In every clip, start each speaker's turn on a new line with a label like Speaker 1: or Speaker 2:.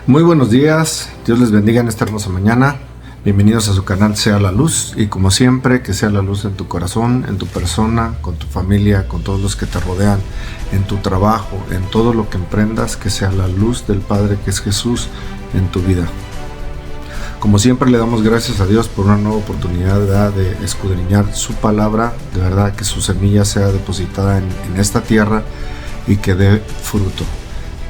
Speaker 1: Muy buenos días, Dios les bendiga en esta hermosa mañana. Bienvenidos a su canal Sea la Luz, y como siempre, que sea la luz en tu corazón, en tu persona, con tu familia, con todos los que te rodean, en tu trabajo, en todo lo que emprendas, que sea la luz del Padre que es Jesús en tu vida. Como siempre, le damos gracias a Dios por una nueva oportunidad de escudriñar su palabra, de verdad que su semilla sea depositada en esta tierra y que dé fruto.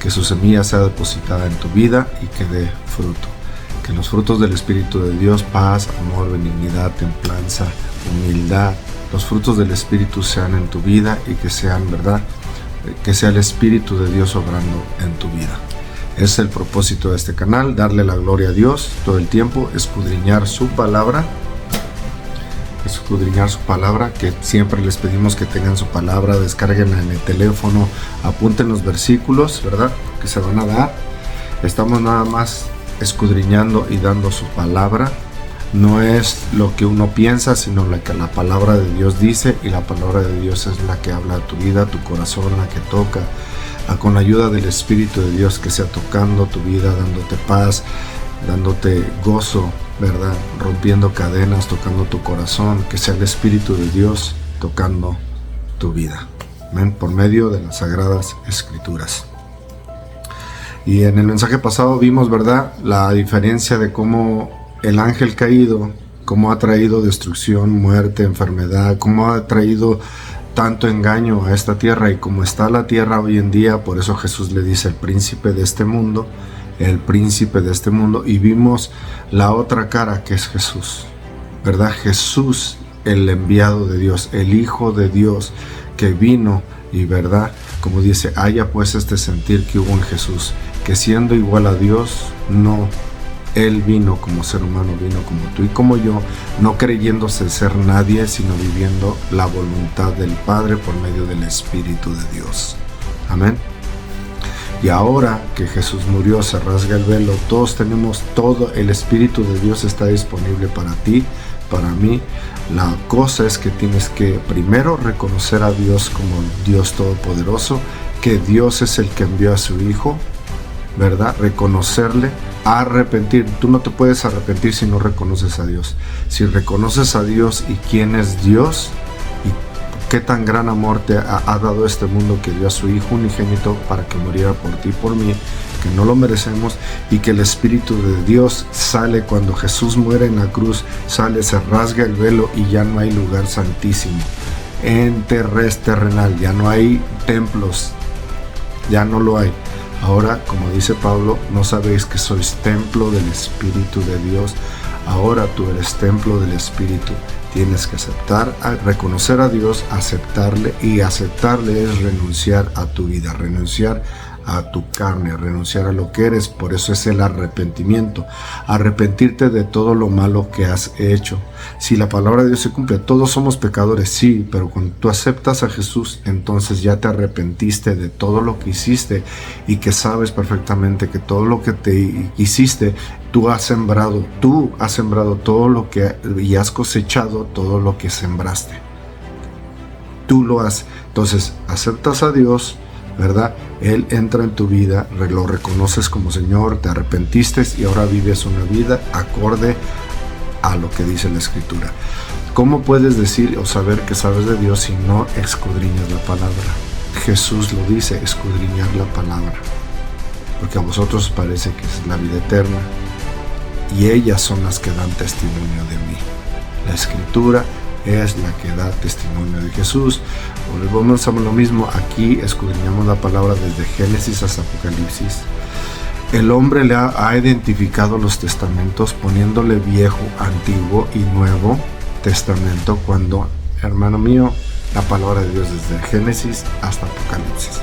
Speaker 1: Que su semilla sea depositada en tu vida y que dé fruto. Que los frutos del Espíritu de Dios, paz, amor, benignidad, templanza, humildad, los frutos del Espíritu sean en tu vida y que sean, ¿verdad? Que sea el Espíritu de Dios obrando en tu vida. Es el propósito de este canal, darle la gloria a Dios todo el tiempo, escudriñar su palabra, que siempre les pedimos que tengan su palabra, descárguenla en el teléfono, apunten los versículos, ¿verdad? Que se van a dar. Estamos nada más escudriñando y dando su palabra. No es lo que uno piensa, sino lo que la palabra de Dios dice, y la palabra de Dios es la que habla a tu vida, a tu corazón, la que toca. Con la ayuda del Espíritu de Dios, que sea tocando tu vida, dándote paz, dándote gozo, ¿verdad? Rompiendo cadenas, tocando tu corazón, que sea el Espíritu de Dios tocando tu vida. ¿Ven? Por medio de las Sagradas Escrituras. Y en el mensaje pasado vimos, ¿verdad?, la diferencia de cómo el ángel caído, cómo ha traído destrucción, muerte, enfermedad, cómo ha traído tanto engaño a esta tierra, y cómo está la tierra hoy en día. Por eso Jesús le dice el príncipe de este mundo, y vimos la otra cara, que es Jesús, ¿verdad? Jesús, el enviado de Dios, el Hijo de Dios, que vino, y verdad, como dice, haya pues este sentir que hubo en Jesús, que siendo igual a Dios, no, Él vino como ser humano, vino como tú y como yo, no creyéndose ser nadie, sino viviendo la voluntad del Padre por medio del Espíritu de Dios. Amén. Y ahora que Jesús murió, se rasga el velo, todos tenemos todo, el Espíritu de Dios está disponible para ti, para mí. La cosa es que tienes que primero reconocer a Dios como Dios Todopoderoso, que Dios es el que envió a su Hijo, ¿verdad? Reconocerle, arrepentir. Tú no te puedes arrepentir si no reconoces a Dios. Si reconoces a Dios y quién es Dios, qué tan gran amor te ha dado este mundo, que dio a su Hijo unigénito para que muriera por ti y por mí, que no lo merecemos, y que el Espíritu de Dios sale cuando Jesús muere en la cruz, sale, se rasga el velo y ya no hay lugar santísimo en terrenal, ya no hay templos, ya no lo hay. Ahora, como dice Pablo, ¿no sabéis que sois templo del Espíritu de Dios? Ahora tú eres templo del Espíritu. Tienes que aceptar, reconocer a Dios, aceptarle, y aceptarle es renunciar a tu vida, renunciar a tu carne, renunciar a lo que eres. Por eso es el arrepentimiento, arrepentirte de todo lo malo que has hecho. Si la palabra de Dios se cumple, todos somos pecadores, sí, pero cuando tú aceptas a Jesús, entonces ya te arrepentiste de todo lo que hiciste, y que sabes perfectamente que todo lo que te hiciste, tú has sembrado todo lo que, y has cosechado todo lo que sembraste. Tú lo has. Entonces aceptas a Dios, ¿verdad? Él entra en tu vida, lo reconoces como Señor, te arrepentiste y ahora vives una vida acorde a lo que dice la Escritura. ¿Cómo puedes decir o saber que sabes de Dios si no escudriñas la palabra? Jesús lo dice, escudriñar la palabra, porque a vosotros parece que es la vida eterna, y ellas son las que dan testimonio de mí. La Escritura es la que da testimonio de Jesús. Volvemos a lo mismo, aquí escudriñamos la palabra desde Génesis hasta Apocalipsis. El hombre le ha identificado los testamentos poniéndole Viejo, Antiguo y Nuevo Testamento, cuando, hermano mío, la palabra de Dios desde Génesis hasta Apocalipsis.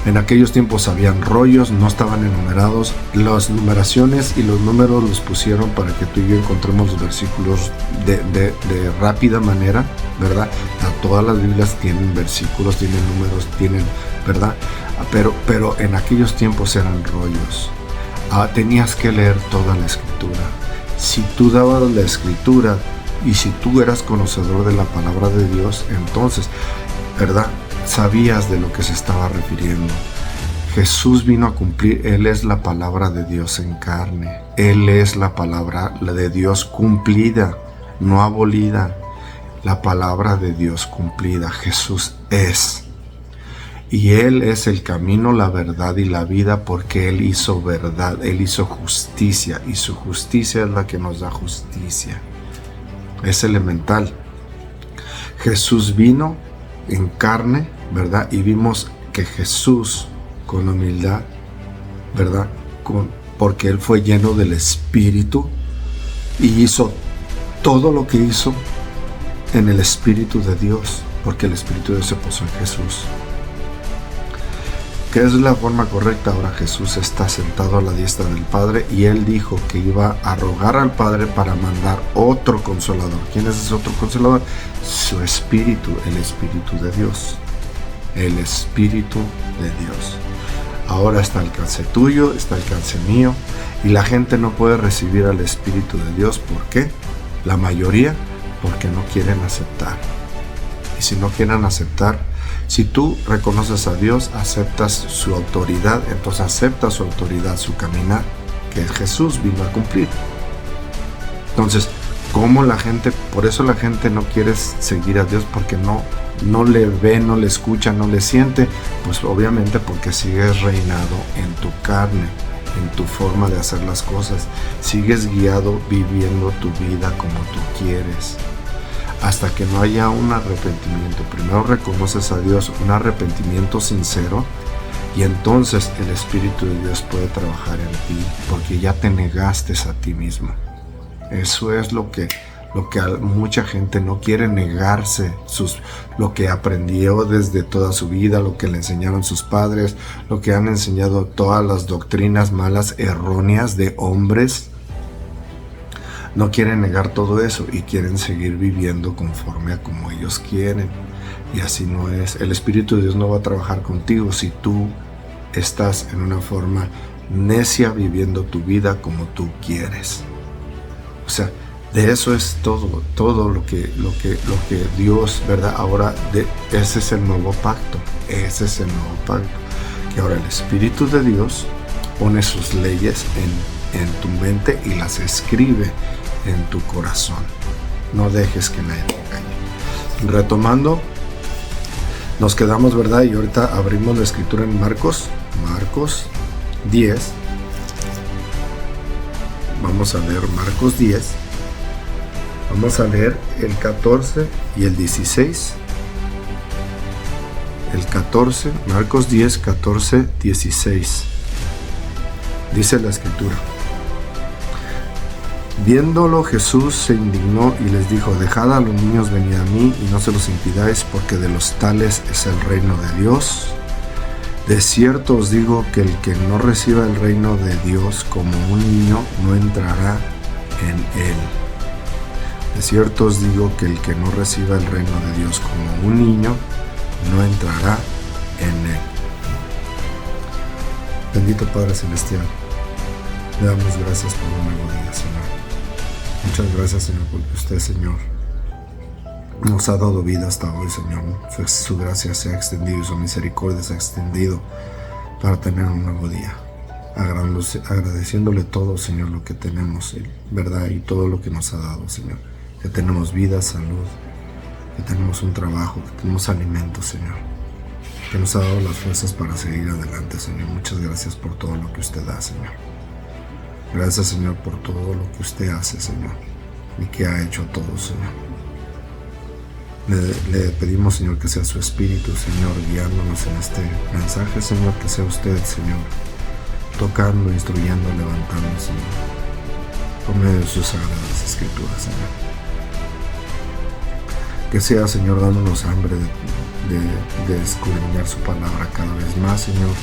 Speaker 1: En aquellos tiempos habían rollos, no estaban enumerados. Las numeraciones y los números los pusieron para que tú y yo encontremos los versículos de rápida manera, ¿verdad? Todas las Biblias tienen versículos, tienen números, tienen, ¿verdad? Pero en aquellos tiempos eran rollos. Tenías que leer toda la Escritura. Si tú dabas la Escritura y si tú eras conocedor de la palabra de Dios, entonces, ¿verdad?, sabías de lo que se estaba refiriendo. Jesús vino a cumplir. Él es la palabra de Dios en carne. Él es la palabra de Dios cumplida, no abolida. La palabra de Dios cumplida. Jesús es. Y Él es el camino, la verdad y la vida, porque Él hizo verdad, Él hizo justicia, y su justicia es la que nos da justicia. Es elemental. Jesús vino en carne, ¿verdad? Y vimos que Jesús, con humildad, ¿verdad? Porque Él fue lleno del Espíritu y hizo todo lo que hizo en el Espíritu de Dios, porque el Espíritu de Dios se posó en Jesús. ¿Qué es la forma correcta? Ahora Jesús está sentado a la diestra del Padre y Él dijo que iba a rogar al Padre para mandar otro Consolador. ¿Quién es ese otro Consolador? Su Espíritu, el Espíritu de Dios. El Espíritu de Dios. Ahora está al alcance tuyo, está al alcance mío, y la gente no puede recibir al Espíritu de Dios. ¿Por qué? La mayoría, porque no quieren aceptar. Y si no quieren aceptar, si tú reconoces a Dios, aceptas su autoridad, entonces aceptas su autoridad, su caminar, que Jesús vino a cumplir. Entonces, ¿cómo la gente? Por eso la gente no quiere seguir a Dios, porque no le ve, no le escucha, no le siente. Pues obviamente porque sigues reinado en tu carne, en tu forma de hacer las cosas. Sigues guiado viviendo tu vida como tú quieres. Hasta que no haya un arrepentimiento. Primero reconoces a Dios, un arrepentimiento sincero, y entonces el Espíritu de Dios puede trabajar en ti, porque ya te negaste a ti mismo. Eso es lo que mucha gente no quiere, negarse lo que aprendió desde toda su vida, lo que le enseñaron sus padres, lo que han enseñado todas las doctrinas malas, erróneas de hombres. No quieren negar todo eso y quieren seguir viviendo conforme a como ellos quieren. Y así no es. El Espíritu de Dios no va a trabajar contigo si tú estás en una forma necia viviendo tu vida como tú quieres. O sea, de eso es todo lo que Dios, ¿verdad? Ahora, ese es el nuevo pacto. Ese es el nuevo pacto. Que ahora el Espíritu de Dios pone sus leyes en tu mente y las escribe en tu corazón. No dejes que nadie te engañe. Retomando, nos quedamos, ¿verdad? Y ahorita abrimos la escritura en Marcos 10. Vamos a leer Marcos 10. Vamos a leer el 14 y el 16. El 14, Marcos 10, 14, 16. Dice la escritura: viéndolo, Jesús se indignó y les dijo: dejad a los niños venir a mí y no se los impidáis, porque de los tales es el reino de Dios. De cierto os digo que el que no reciba el reino de Dios como un niño no entrará en él. De cierto os digo que el que no reciba el reino de Dios como un niño no entrará en él. Bendito Padre Celestial, le damos gracias por un nuevo día, Señor. Muchas gracias, Señor, porque usted, Señor, nos ha dado vida hasta hoy, Señor. Su gracia se ha extendido y su misericordia se ha extendido para tener un nuevo día. Agradeciéndole todo, Señor, lo que tenemos, ¿verdad? Y todo lo que nos ha dado, Señor. Que tenemos vida, salud, que tenemos un trabajo, que tenemos alimento, Señor. Que nos ha dado las fuerzas para seguir adelante, Señor. Muchas gracias por todo lo que usted da, Señor. Gracias, Señor, por todo lo que usted hace, Señor, y que ha hecho todo, Señor. Le pedimos, Señor, que sea su Espíritu, Señor, guiándonos en este mensaje, Señor, que sea usted, Señor, tocando, instruyendo, levantando, Señor, por medio de sus sagradas escrituras, Señor. Que sea, Señor, dándonos hambre de escudriñar su palabra cada vez más, Señor,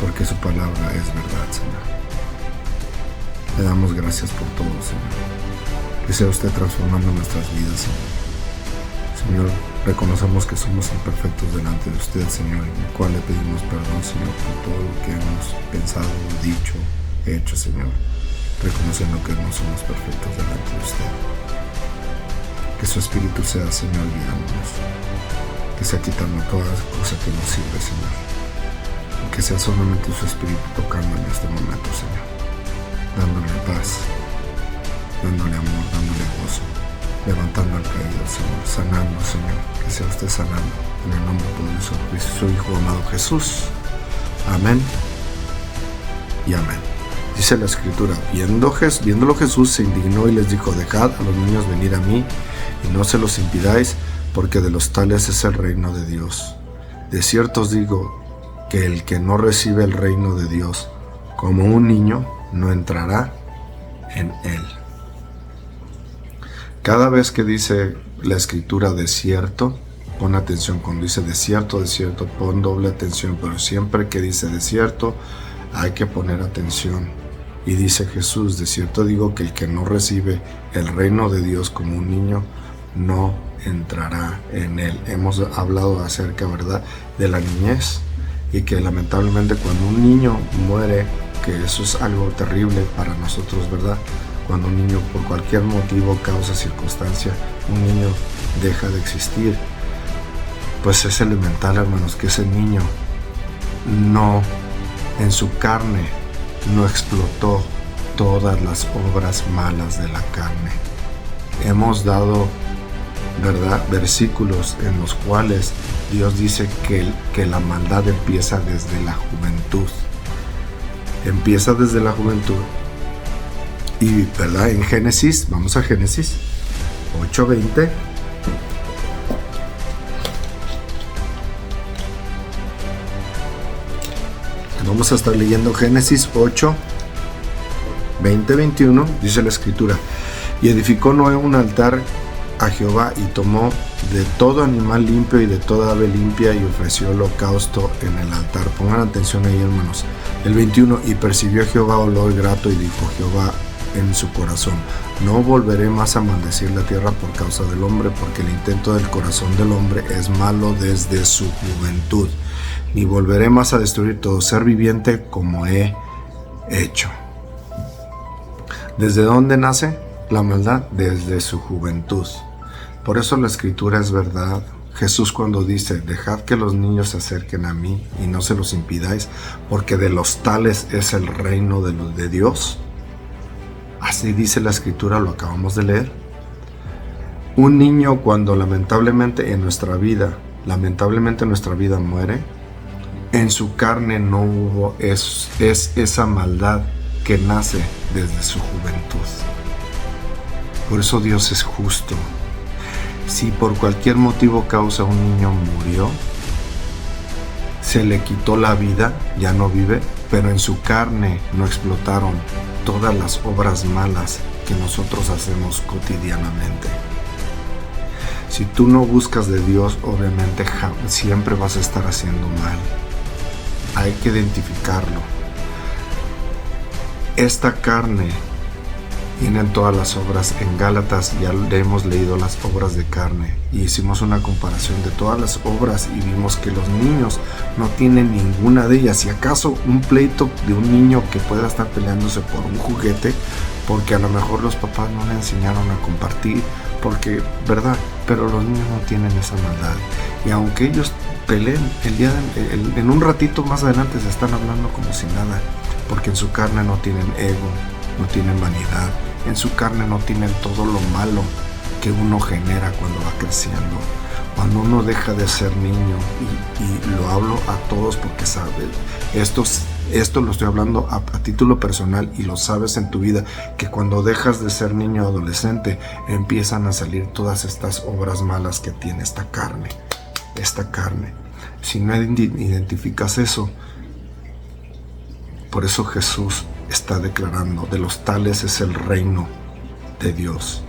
Speaker 1: porque su palabra es verdad, Señor. Le damos gracias por todo, Señor. Que sea usted transformando nuestras vidas, Señor. Señor, reconocemos que somos imperfectos delante de usted, Señor, en el cual le pedimos perdón, Señor, por todo lo que hemos pensado, dicho, hecho, Señor, reconociendo que no somos perfectos delante de usted. Que su Espíritu sea, Señor, guiándonos, que sea quitando toda cosa que nos sirve, Señor, y que sea solamente su Espíritu tocando en este momento, Señor, dándole paz, dándole amor, dándole gozo, levantando al caído, Señor, sanando, Señor, que sea usted sanando en el nombre poderoso de su Hijo amado Jesús. Amén y amén. Dice la Escritura: viéndolo Jesús se indignó y les dijo: dejad a los niños venir a mí y no se los impidáis, porque de los tales es el reino de Dios. De cierto os digo que el que no recibe el reino de Dios como un niño no entrará en él. Cada vez que dice la Escritura desierto, pon atención. Cuando dice desierto, pon doble atención, pero siempre que dice desierto hay que poner atención. Y dice Jesús: de cierto digo que el que no recibe el reino de Dios como un niño no entrará en él. Hemos hablado acerca, ¿verdad?, de la niñez, y que lamentablemente cuando un niño muere, que eso es algo terrible para nosotros, ¿verdad? Cuando un niño, por cualquier motivo, causa, circunstancia, un niño deja de existir, pues es elemental, hermanos, que ese niño no, en su carne, no explotó todas las obras malas de la carne. Hemos dado, ¿verdad?, versículos en los cuales Dios dice que la maldad empieza desde la juventud. Empieza desde la juventud. Y, ¿verdad?, en Génesis, vamos a Génesis 8:20. Vamos a estar leyendo Génesis 8:20-21. Dice la Escritura: y edificó Noé un altar a Jehová y tomó de todo animal limpio y de toda ave limpia y ofreció holocausto en el altar. Pongan atención ahí, hermanos. El 21: y percibió Jehová olor grato y dijo Jehová en su corazón: no volveré más a maldecir la tierra por causa del hombre, porque el intento del corazón del hombre es malo desde su juventud, ni volveré más a destruir todo ser viviente como he hecho. ¿Desde dónde nace la maldad? Desde su juventud. Por eso la Escritura es verdad. Jesús, cuando dice: dejad que los niños se acerquen a mí y no se los impidáis, porque de los tales es el reino de Dios. Así dice la Escritura, lo acabamos de leer. Un niño, cuando lamentablemente nuestra vida muere, en su carne no hubo es esa maldad que nace desde su juventud. Por eso Dios es justo. Si por cualquier motivo causa un niño murió, se le quitó la vida, ya no vive, pero en su carne no explotaron todas las obras malas que nosotros hacemos cotidianamente. Si tú no buscas de Dios, obviamente siempre vas a estar haciendo mal. Hay que identificarlo. Esta carne, vienen todas las obras. En Gálatas ya hemos leído las obras de carne y hicimos una comparación de todas las obras y vimos que los niños no tienen ninguna de ellas. Si acaso un pleito de un niño que pueda estar peleándose por un juguete, porque a lo mejor los papás no le enseñaron a compartir, porque, ¿verdad? Pero los niños no tienen esa maldad. Y aunque ellos peleen en un ratito más adelante se están hablando como si nada, porque en su carne no tienen ego, no tienen vanidad, en su carne no tienen todo lo malo que uno genera cuando va creciendo. Cuando uno deja de ser niño, y lo hablo a todos porque saben, esto lo estoy hablando a título personal y lo sabes en tu vida, que cuando dejas de ser niño o adolescente empiezan a salir todas estas obras malas que tiene esta carne. Si no identificas eso, por eso Jesús está declarando: de los tales es el reino de Dios.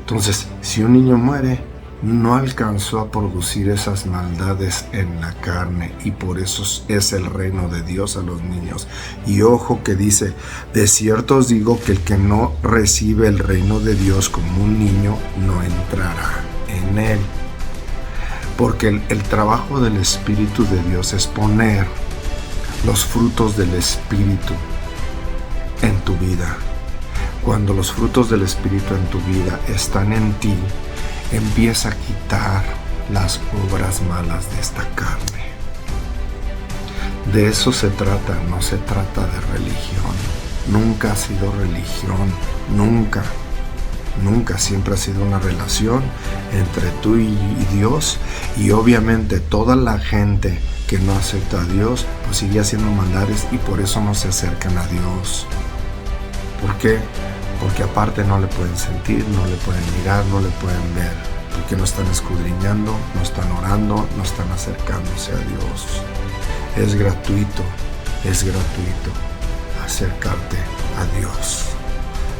Speaker 1: Entonces, si un niño muere, no alcanzó a producir esas maldades en la carne, y por eso es el reino de Dios a los niños. Y ojo que dice: de cierto os digo que el que no recibe el reino de Dios como un niño no entrará en él. Porque el trabajo del Espíritu de Dios es poner los frutos del Espíritu en tu vida. Cuando los frutos del Espíritu en tu vida están en ti, empieza a quitar las obras malas de esta carne. De eso se trata, no se trata de religión. Nunca ha sido religión, nunca. Nunca, siempre ha sido una relación entre tú y Dios, y obviamente toda la gente que no acepta a Dios pues sigue haciendo maldades y por eso no se acercan a Dios. ¿Por qué? Porque aparte no le pueden sentir, no le pueden mirar, no le pueden ver, porque no están escudriñando, no están orando, no están acercándose a Dios. Es gratuito acercarte a Dios.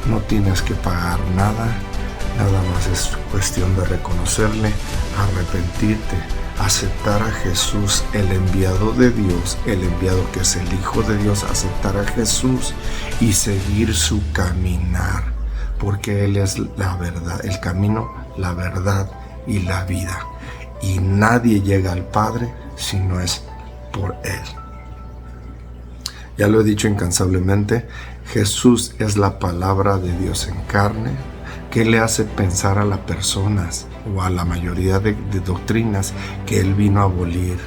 Speaker 1: No tienes que pagar nada, nada más es cuestión de reconocerle, arrepentirte, aceptar a Jesús, el enviado de Dios, el enviado que es el Hijo de Dios, aceptar a Jesús y seguir su caminar, porque Él es la verdad, el camino, la verdad y la vida. Y nadie llega al Padre si no es por Él. Ya lo he dicho incansablemente, Jesús es la palabra de Dios en carne, que le hace pensar a las personas o a la mayoría de doctrinas que Él vino a abolir.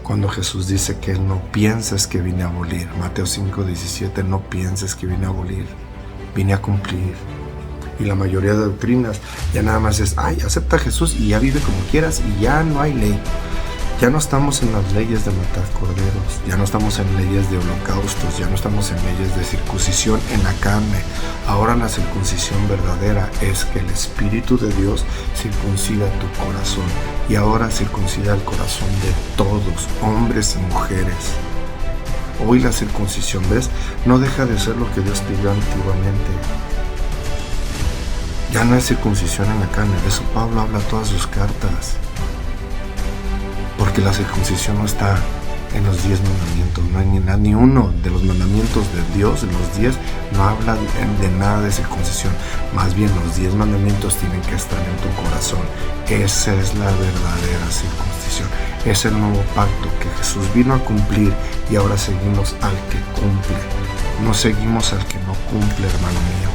Speaker 1: Cuando Jesús dice que Él no pienses que vine a abolir, Mateo 5:17, no pienses que vine a abolir, vine a cumplir. Y la mayoría de doctrinas ya nada más es, acepta a Jesús y ya vive como quieras y ya no hay ley. Ya no estamos en las leyes de matar corderos, ya no estamos en leyes de holocaustos, ya no estamos en leyes de circuncisión en la carne. Ahora la circuncisión verdadera es que el Espíritu de Dios circuncida tu corazón, y ahora circuncida el corazón de todos, hombres y mujeres. Hoy la circuncisión, ¿ves? No deja de ser lo que Dios pidió antiguamente. Ya no hay circuncisión en la carne, de eso Pablo habla todas sus cartas. Porque la circuncisión no está en los 10 mandamientos, no hay ni uno de los mandamientos de Dios, en los 10 no habla de nada de circuncisión. Más bien los 10 mandamientos tienen que estar en tu corazón. Esa es la verdadera circuncisión. Es el nuevo pacto que Jesús vino a cumplir y ahora seguimos al que cumple. No seguimos al que no cumple, hermano mío.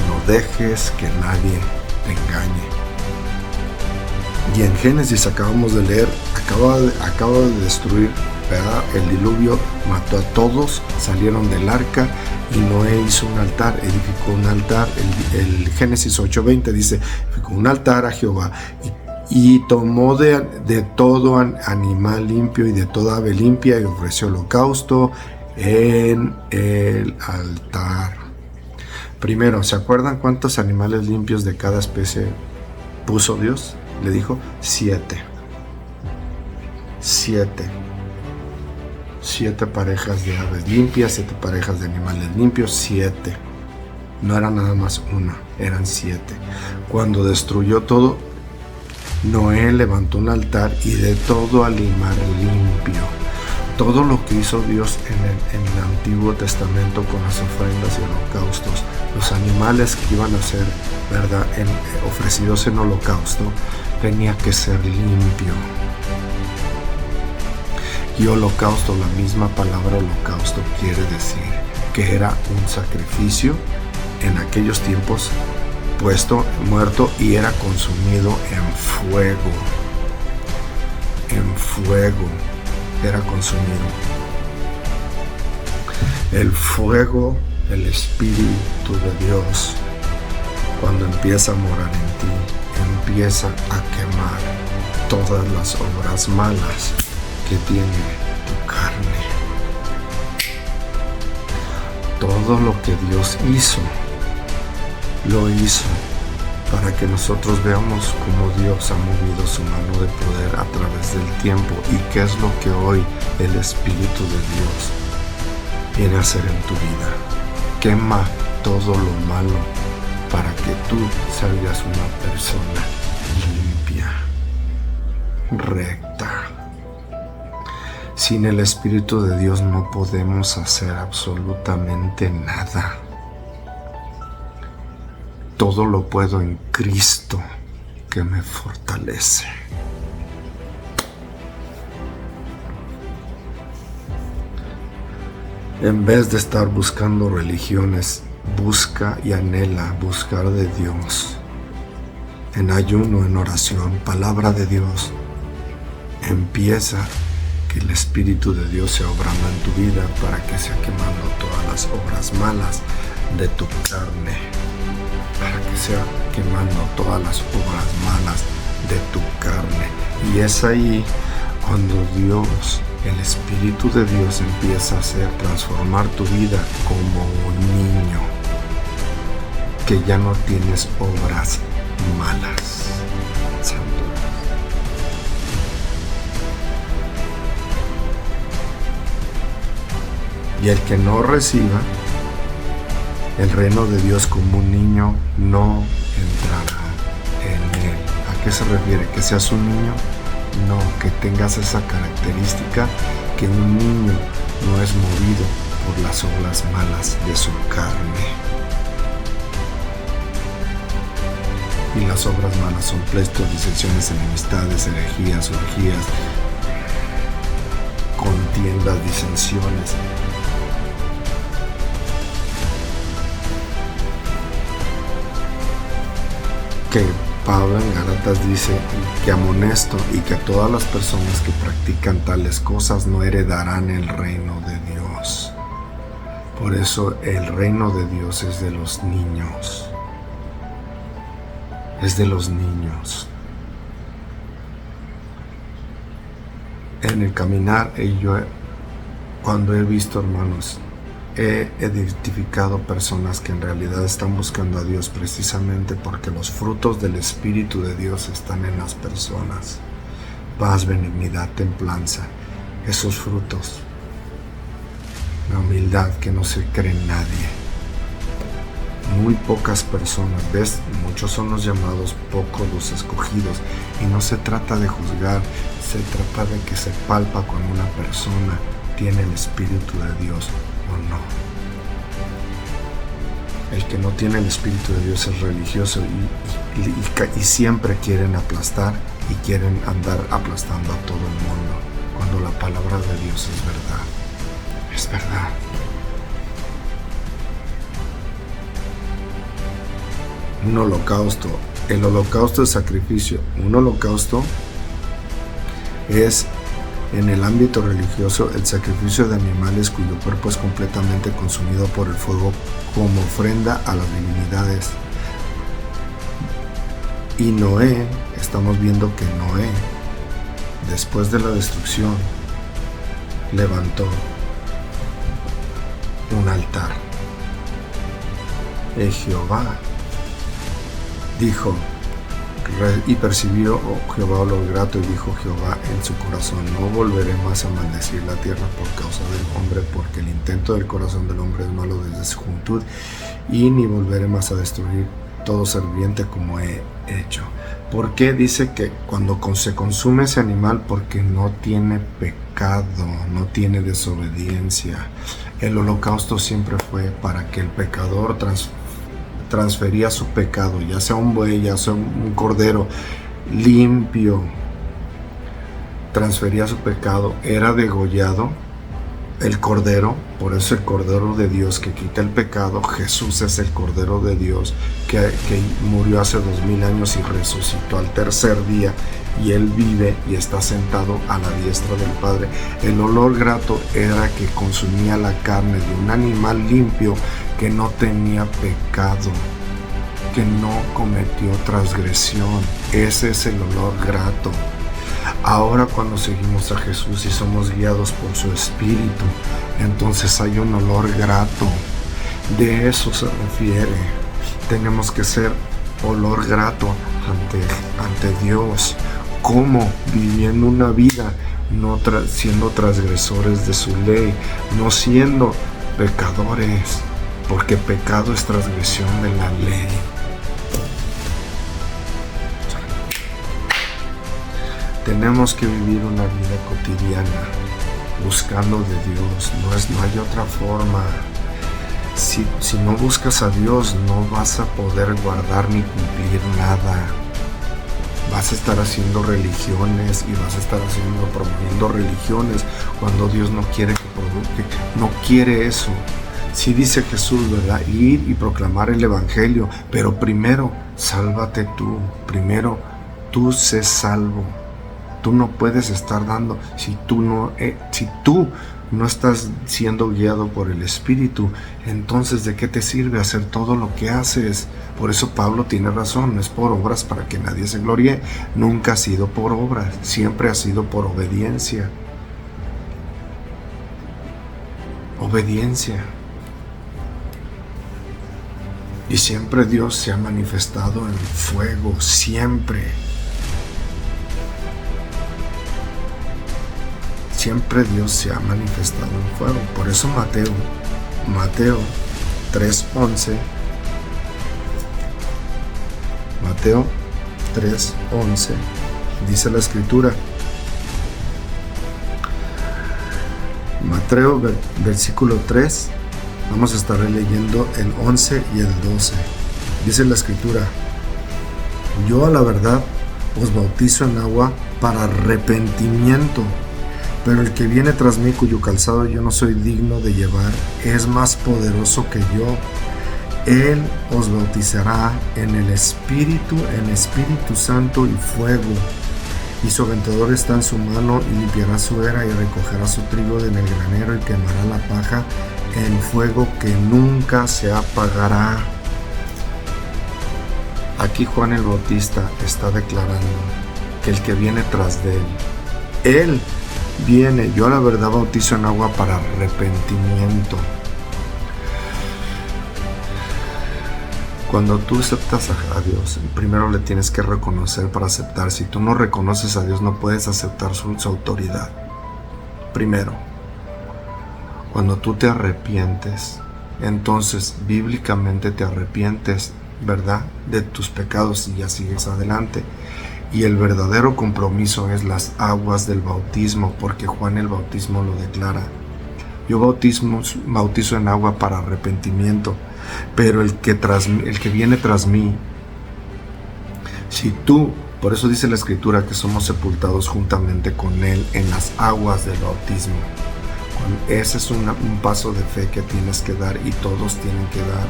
Speaker 1: No dejes que nadie te engañe. Y en Génesis acabamos de leer, acaba de destruir, ¿verdad? El diluvio, mató a todos, salieron del arca y Noé hizo un altar, edificó un altar. El Génesis 8:20 dice, edificó un altar a Jehová y tomó de todo animal limpio y de toda ave limpia y ofreció holocausto en el altar. Primero, ¿se acuerdan cuántos animales limpios de cada especie puso Dios? Le dijo 7. 7 parejas de aves limpias, 7 parejas de animales limpios, 7. No era nada más una, eran 7. Cuando destruyó todo, Noé levantó un altar y de todo animal limpio. Todo lo que hizo Dios en el Antiguo Testamento con las ofrendas y holocaustos, los animales que iban a ser, ¿verdad?, ofrecidos en holocausto, tenía que ser limpio. Y holocausto, la misma palabra holocausto quiere decir que era un sacrificio en aquellos tiempos puesto, muerto, y era consumido en fuego. En fuego era consumido. El fuego, el Espíritu de Dios, cuando empieza a morar en ti, empieza a quemar todas las obras malas que tiene tu carne. Todo lo que Dios hizo, lo hizo para que nosotros veamos cómo Dios ha movido su mano de poder a través del tiempo y qué es lo que hoy el Espíritu de Dios viene a hacer en tu vida. Quema todo lo malo para que tú salgas una persona limpia, recta. Sin el Espíritu de Dios no podemos hacer absolutamente nada. Todo lo puedo en Cristo que me fortalece. En vez de estar buscando religiones, busca y anhela buscar de Dios. En ayuno, en oración, palabra de Dios. Empieza y el Espíritu de Dios sea obrando en tu vida para que sea quemando todas las obras malas de tu carne, para que sea quemando todas las obras malas de tu carne. Y es ahí cuando Dios, el Espíritu de Dios, empieza a hacer transformar tu vida como un niño, que ya no tienes obras malas. Santo. Y el que no reciba el reino de Dios como un niño no entrará en él. ¿A qué se refiere? ¿Que seas un niño? No, que tengas esa característica, que un niño no es movido por las obras malas de su carne. Y las obras malas son pleitos, disensiones, enemistades, herejías, orgías, contiendas, disensiones. Que Pablo en Gálatas dice que amonesto y que todas las personas que practican tales cosas no heredarán el reino de Dios. Por eso el reino de Dios es de los niños. Es de los niños. En el caminar, cuando he visto, hermanos, he identificado personas que en realidad están buscando a Dios precisamente porque los frutos del Espíritu de Dios están en las personas. Paz, benignidad, templanza, esos frutos. La humildad que no se cree en nadie. Muy pocas personas, ¿ves? Muchos son los llamados, pocos los escogidos. Y no se trata de juzgar, se trata de que se palpa cuando una persona tiene el Espíritu de Dios o no. El que no tiene el Espíritu de Dios es religioso y siempre quieren aplastar y quieren andar aplastando a todo el mundo, cuando la palabra de Dios es verdad. Es verdad. Un holocausto. El holocausto es sacrificio. Un holocausto es, en el ámbito religioso, el sacrificio de animales cuyo cuerpo es completamente consumido por el fuego como ofrenda a las divinidades. Y Noé, estamos viendo que Noé, después de la destrucción, levantó un altar. Y Jehová dijo, y percibió Jehová olor grato, y dijo Jehová en su corazón, no volveré más a maldecir la tierra por causa del hombre, porque el intento del corazón del hombre es malo desde su juventud, y ni volveré más a destruir todo ser viviente como he hecho. ¿Por qué dice que cuando se consume ese animal? Porque no tiene pecado, no tiene desobediencia. El holocausto siempre fue para que el pecador transfería su pecado, ya sea un buey, ya sea un cordero limpio, transfería su pecado, era degollado el cordero. Por eso el Cordero de Dios que quita el pecado. Jesús es el Cordero de Dios que murió hace 2000 años y resucitó al tercer día, y Él vive y está sentado a la diestra del Padre. El olor grato era que consumía la carne de un animal limpio que no tenía pecado, que no cometió transgresión. Ese es el olor grato. Ahora, cuando seguimos a Jesús y somos guiados por su Espíritu, entonces hay un olor grato. De eso se refiere. Tenemos que ser olor grato ante Dios. ¿Cómo? Viviendo una vida no siendo transgresores de su ley, no siendo pecadores, porque pecado es transgresión de la ley. Tenemos que vivir una vida cotidiana buscando de Dios. No hay otra forma. Si no buscas a Dios, no vas a poder guardar ni cumplir nada. Vas a estar haciendo religiones y vas a estar promoviendo religiones cuando Dios no quiere no quiere eso. Sí dice Jesús, ¿verdad? Ir y proclamar el Evangelio, pero primero, sálvate tú. Primero, tú sé salvo. tú no puedes estar dando si tú no estás siendo guiado por el Espíritu. Entonces, ¿de qué te sirve hacer todo lo que haces? Por eso Pablo tiene razón, no es por obras para que nadie se gloríe. Nunca ha sido por obras, siempre ha sido por obediencia. Obediencia. Y siempre Dios se ha manifestado en fuego, siempre. Siempre Dios se ha manifestado en fuego. Por eso Mateo 3:11. Mateo 3:11 dice la Escritura. Mateo versículo 3. Vamos a estar leyendo el 11 y el 12. Dice la Escritura: yo a la verdad os bautizo en agua para arrepentimiento, pero el que viene tras mí, cuyo calzado yo no soy digno de llevar, es más poderoso que yo. Él os bautizará en el Espíritu Santo y fuego. Y su aventador está en su mano, y limpiará su era y recogerá su trigo en el granero, y quemará la paja en fuego que nunca se apagará. Aquí Juan el Bautista está declarando que el que viene tras de él viene. Yo a la verdad bautizo en agua para arrepentimiento. Cuando tú aceptas a Dios, primero le tienes que reconocer para aceptar. Si tú no reconoces a Dios, no puedes aceptar su autoridad. Primero, cuando tú te arrepientes, entonces bíblicamente te arrepientes, ¿verdad?, de tus pecados, y ya sigues adelante. Y el verdadero compromiso es las aguas del bautismo, porque Juan el Bautismo lo declara. Yo bautizo en agua para arrepentimiento, pero el que viene tras mí, si tú, por eso dice la Escritura que somos sepultados juntamente con Él en las aguas del bautismo. Ese es un paso de fe que tienes que dar, y todos tienen que dar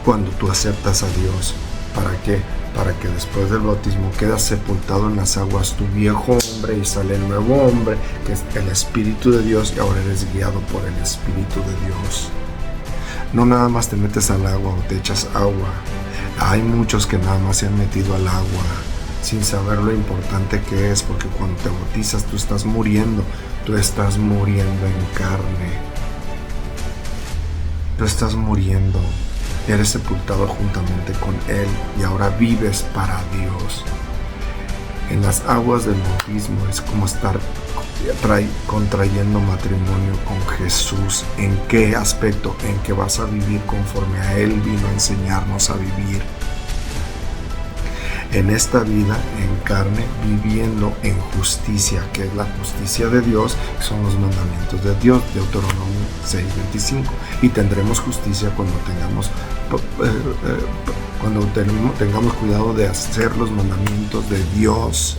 Speaker 1: cuando tú aceptas a Dios. ¿Para qué? Para que después del bautismo quedas sepultado en las aguas tu viejo hombre, y sale el nuevo hombre, que es el Espíritu de Dios, y ahora eres guiado por el Espíritu de Dios. No nada más te metes al agua o te echas agua. Hay muchos que nada más se han metido al agua sin saber lo importante que es, porque cuando te bautizas tú estás muriendo en carne. Tú estás muriendo. Eres sepultado juntamente con Él, y ahora vives para Dios. En las aguas del bautismo es como estar contrayendo matrimonio con Jesús. ¿En qué aspecto? En que vas a vivir conforme a Él vino a enseñarnos a vivir. En esta vida, en carne, viviendo en justicia, que es la justicia de Dios, que son los mandamientos de Dios, Deuteronomio 6:25. Y tendremos justicia cuando tengamos cuidado de hacer los mandamientos de Dios.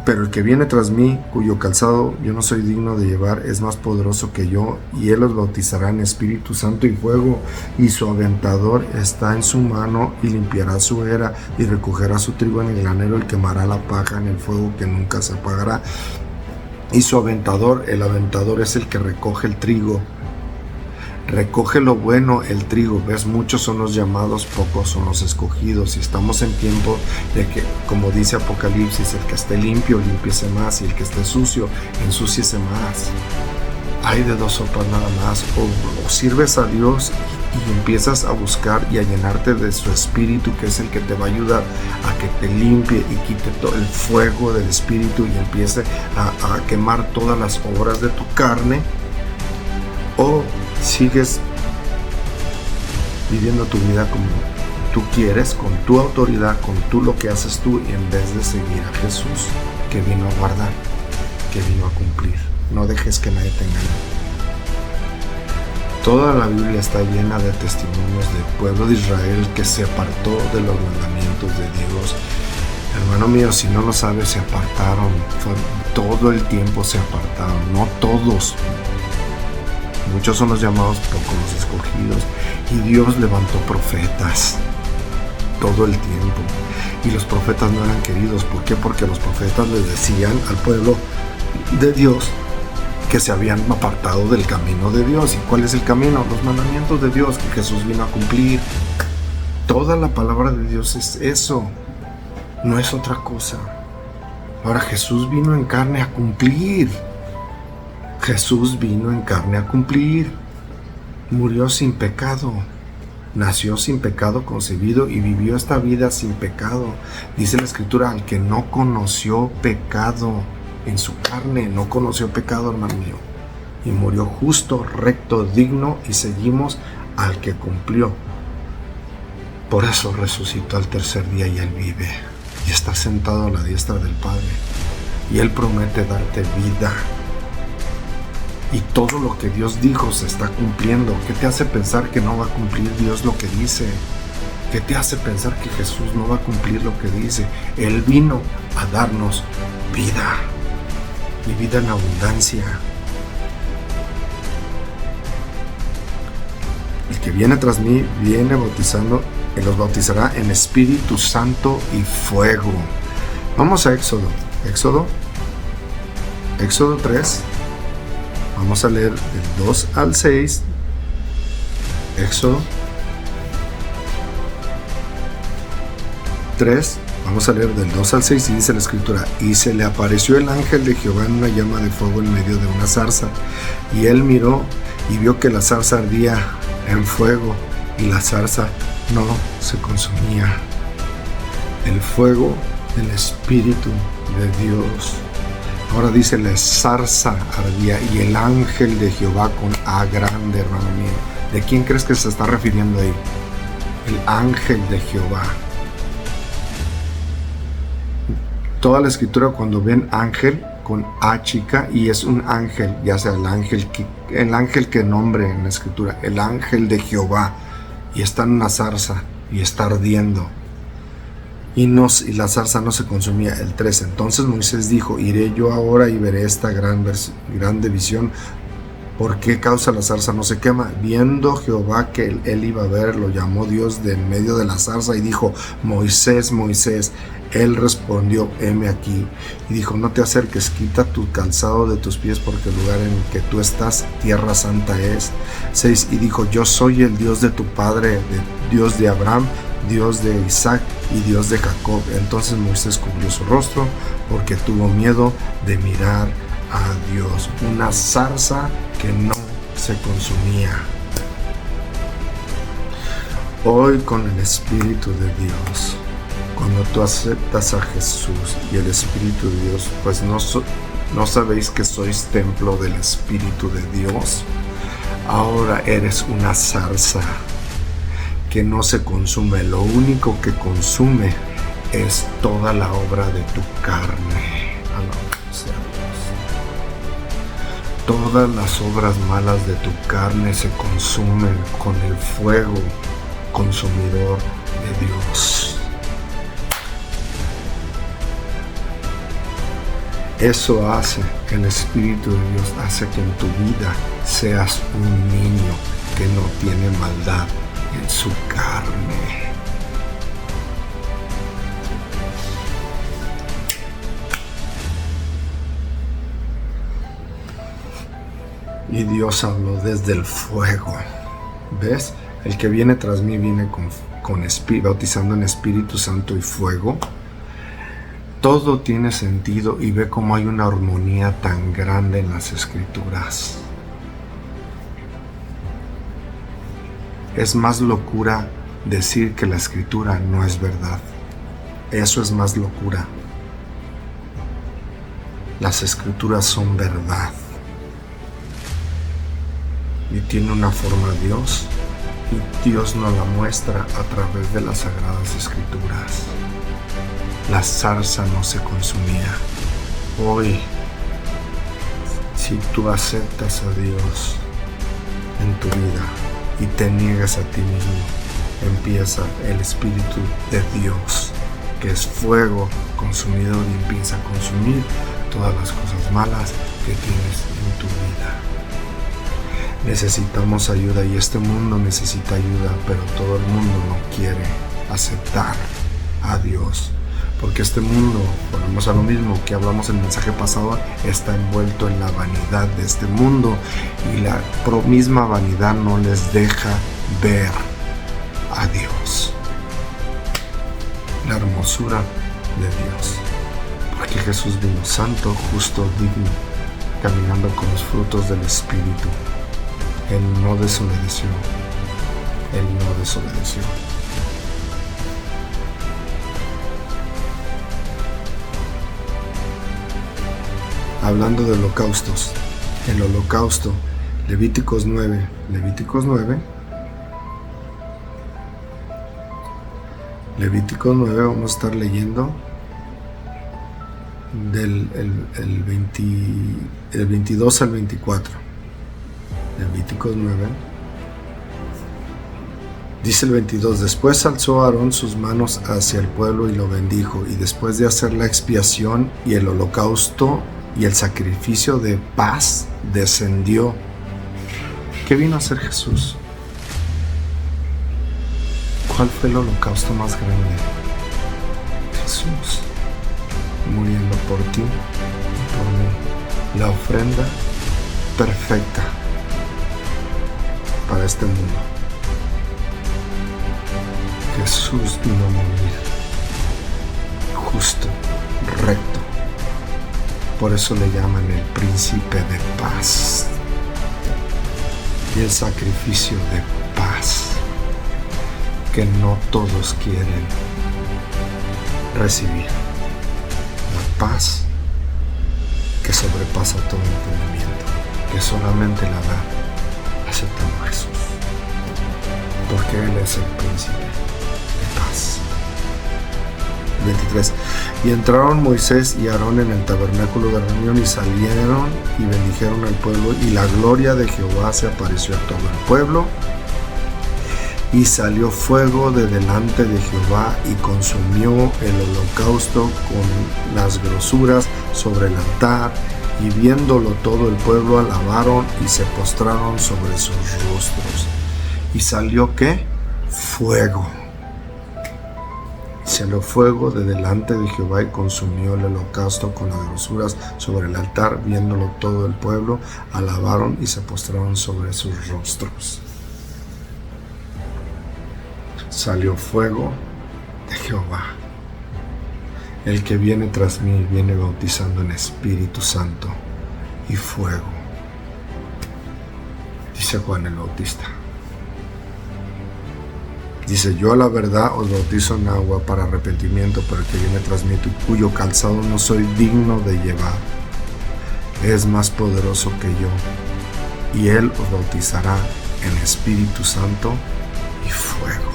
Speaker 1: Pero el que viene tras mí, cuyo calzado yo no soy digno de llevar, es más poderoso que yo, y Él los bautizará en Espíritu Santo y fuego, y su aventador está en su mano, y limpiará su era, y recogerá su trigo en el granero, y quemará la paja en el fuego que nunca se apagará. Y su aventador, el aventador es el que recoge el trigo. Recoge lo bueno, el trigo. Ves, muchos son los llamados, pocos son los escogidos. Y estamos en tiempo de que, como dice Apocalipsis, el que esté limpio, límpiese más, y el que esté sucio, ensúciese más. Hay de dos sopas nada más. O sirves a Dios y empiezas a buscar y a llenarte de su Espíritu, que es el que te va a ayudar a que te limpie y quite todo el fuego del Espíritu, y empiece a quemar todas las obras de tu carne. O sigues viviendo tu vida como tú quieres, con tu autoridad, con lo que haces tú, y en vez de seguir a Jesús, que vino a guardar, que vino a cumplir. No dejes que nadie te engañe. Toda la Biblia está llena de testimonios del pueblo de Israel que se apartó de los mandamientos de Dios. Hermano mío, si no lo sabes, se apartaron. Todo el tiempo se apartaron. No todos. Muchos son los llamados, pocos los escogidos. Y Dios levantó profetas todo el tiempo. Y los profetas no eran queridos. ¿Por qué? Porque los profetas les decían al pueblo de Dios que se habían apartado del camino de Dios. ¿Y cuál es el camino? Los mandamientos de Dios que Jesús vino a cumplir. Toda la palabra de Dios es eso, no es otra cosa. Ahora Jesús vino en carne a cumplir. Jesús vino en carne a cumplir. Murió sin pecado. Nació sin pecado concebido y vivió esta vida sin pecado. Dice la Escritura, al que no conoció pecado en su carne, no conoció pecado, hermano mío. Y murió justo, recto, digno, y seguimos al que cumplió. Por eso resucitó al tercer día y Él vive. Y está sentado a la diestra del Padre. Y Él promete darte vida. Y todo lo que Dios dijo se está cumpliendo. ¿Qué te hace pensar que no va a cumplir Dios lo que dice? ¿Qué te hace pensar que Jesús no va a cumplir lo que dice? Él vino a darnos vida. Y vida en abundancia. El que viene tras mí viene bautizando, Él los bautizará en Espíritu Santo y fuego. Vamos a Éxodo 3. Vamos a leer del 2 al 6. Éxodo 3. Vamos a leer del 2 al 6 y dice la Escritura: y se le apareció el ángel de Jehová en una llama de fuego en medio de una zarza. Y él miró y vio que la zarza ardía en fuego y la zarza no se consumía. El fuego del Espíritu de Dios. Ahora dice la zarza ardía y el ángel de Jehová con A grande, hermano mío. ¿De quién crees que se está refiriendo ahí? El ángel de Jehová. Toda la Escritura, cuando ven ángel con A chica, y es un ángel, ya sea el ángel que nombre en la Escritura, el ángel de Jehová, y está en una zarza y está ardiendo. Y la zarza no se consumía. El 3. Entonces Moisés dijo: iré yo ahora y veré esta grande visión. ¿Por qué causa la zarza no se quema? Viendo Jehová que él iba a ver, lo llamó Dios de en medio de la zarza y dijo: Moisés, Moisés. Él respondió: heme aquí. Y dijo: no te acerques, quita tu calzado de tus pies, porque el lugar en el que tú estás, tierra santa es. 6. Y dijo: yo soy el Dios de tu padre, Dios de Abraham, Dios de Isaac y Dios de Jacob. Entonces Moisés cubrió su rostro porque tuvo miedo de mirar a Dios. Una zarza que no se consumía. Hoy, con el Espíritu de Dios, cuando tú aceptas a Jesús y el Espíritu de Dios, pues no sabéis que sois templo del Espíritu de Dios. Ahora eres una zarza que no se consume. Lo único que consume es toda la obra de tu carne. Alabado sea Dios. Todas las obras malas de tu carne se consumen con el fuego consumidor de Dios. Eso hace que el Espíritu de Dios hace que en tu vida seas un niño que no tiene maldad en su carne. Y Dios habló desde el fuego. ¿Ves? El que viene tras mí viene bautizando en Espíritu Santo y fuego. Todo tiene sentido, y ve cómo hay una armonía tan grande en las Escrituras. Es más locura decir que la Escritura no es verdad. Eso es más locura. Las Escrituras son verdad. Y tiene una forma Dios, y Dios nos la muestra a través de las Sagradas Escrituras. La zarza no se consumía. Hoy, si tú aceptas a Dios en tu vida y te niegas a ti mismo, empieza el Espíritu de Dios, que es fuego consumidor, y empieza a consumir todas las cosas malas que tienes en tu vida. Necesitamos ayuda y este mundo necesita ayuda, pero todo el mundo no quiere aceptar a Dios. Porque este mundo, volvemos a lo mismo que hablamos en el mensaje pasado, está envuelto en la vanidad de este mundo y la misma vanidad no les deja ver a Dios, la hermosura de Dios. Porque Jesús vino santo, justo, digno, caminando con los frutos del Espíritu. Él no desobedeció. Él no desobedeció. Hablando de holocaustos, el holocausto, Levíticos 9, vamos a estar leyendo del 22 al 24. Levíticos 9. Dice el 22, después alzó Aarón sus manos hacia el pueblo y lo bendijo, y después de hacer la expiación y el holocausto y el sacrificio de paz, descendió. ¿Qué vino a hacer Jesús? ¿Cuál fue el holocausto más grande? Jesús, muriendo por ti y por mí. La ofrenda perfecta para este mundo. Jesús vino a morir justo, recto. Por eso le llaman el príncipe de paz. Y el sacrificio de paz que no todos quieren recibir. La paz que sobrepasa todo entendimiento, que solamente la da aceptando a Jesús. Porque Él es el príncipe de paz. 23. Y entraron Moisés y Aarón en el tabernáculo de reunión y salieron y bendijeron al pueblo, y la gloria de Jehová se apareció a todo el pueblo. Y salió fuego de delante de Jehová y consumió el holocausto con las grosuras sobre el altar, y viéndolo todo el pueblo alabaron y se postraron sobre sus rostros. ¿Y salió qué? Fuego. Salió fuego de delante de Jehová y consumió el holocausto con las grosuras sobre el altar. Viéndolo todo el pueblo, alabaron y se postraron sobre sus rostros. Salió fuego de Jehová. El que viene tras mí viene bautizando en Espíritu Santo y fuego. Dice Juan el Bautista. Dice, yo a la verdad os bautizo en agua para arrepentimiento, pero el que viene tras mí, cuyo calzado no soy digno de llevar, es más poderoso que yo, y él os bautizará en Espíritu Santo y fuego.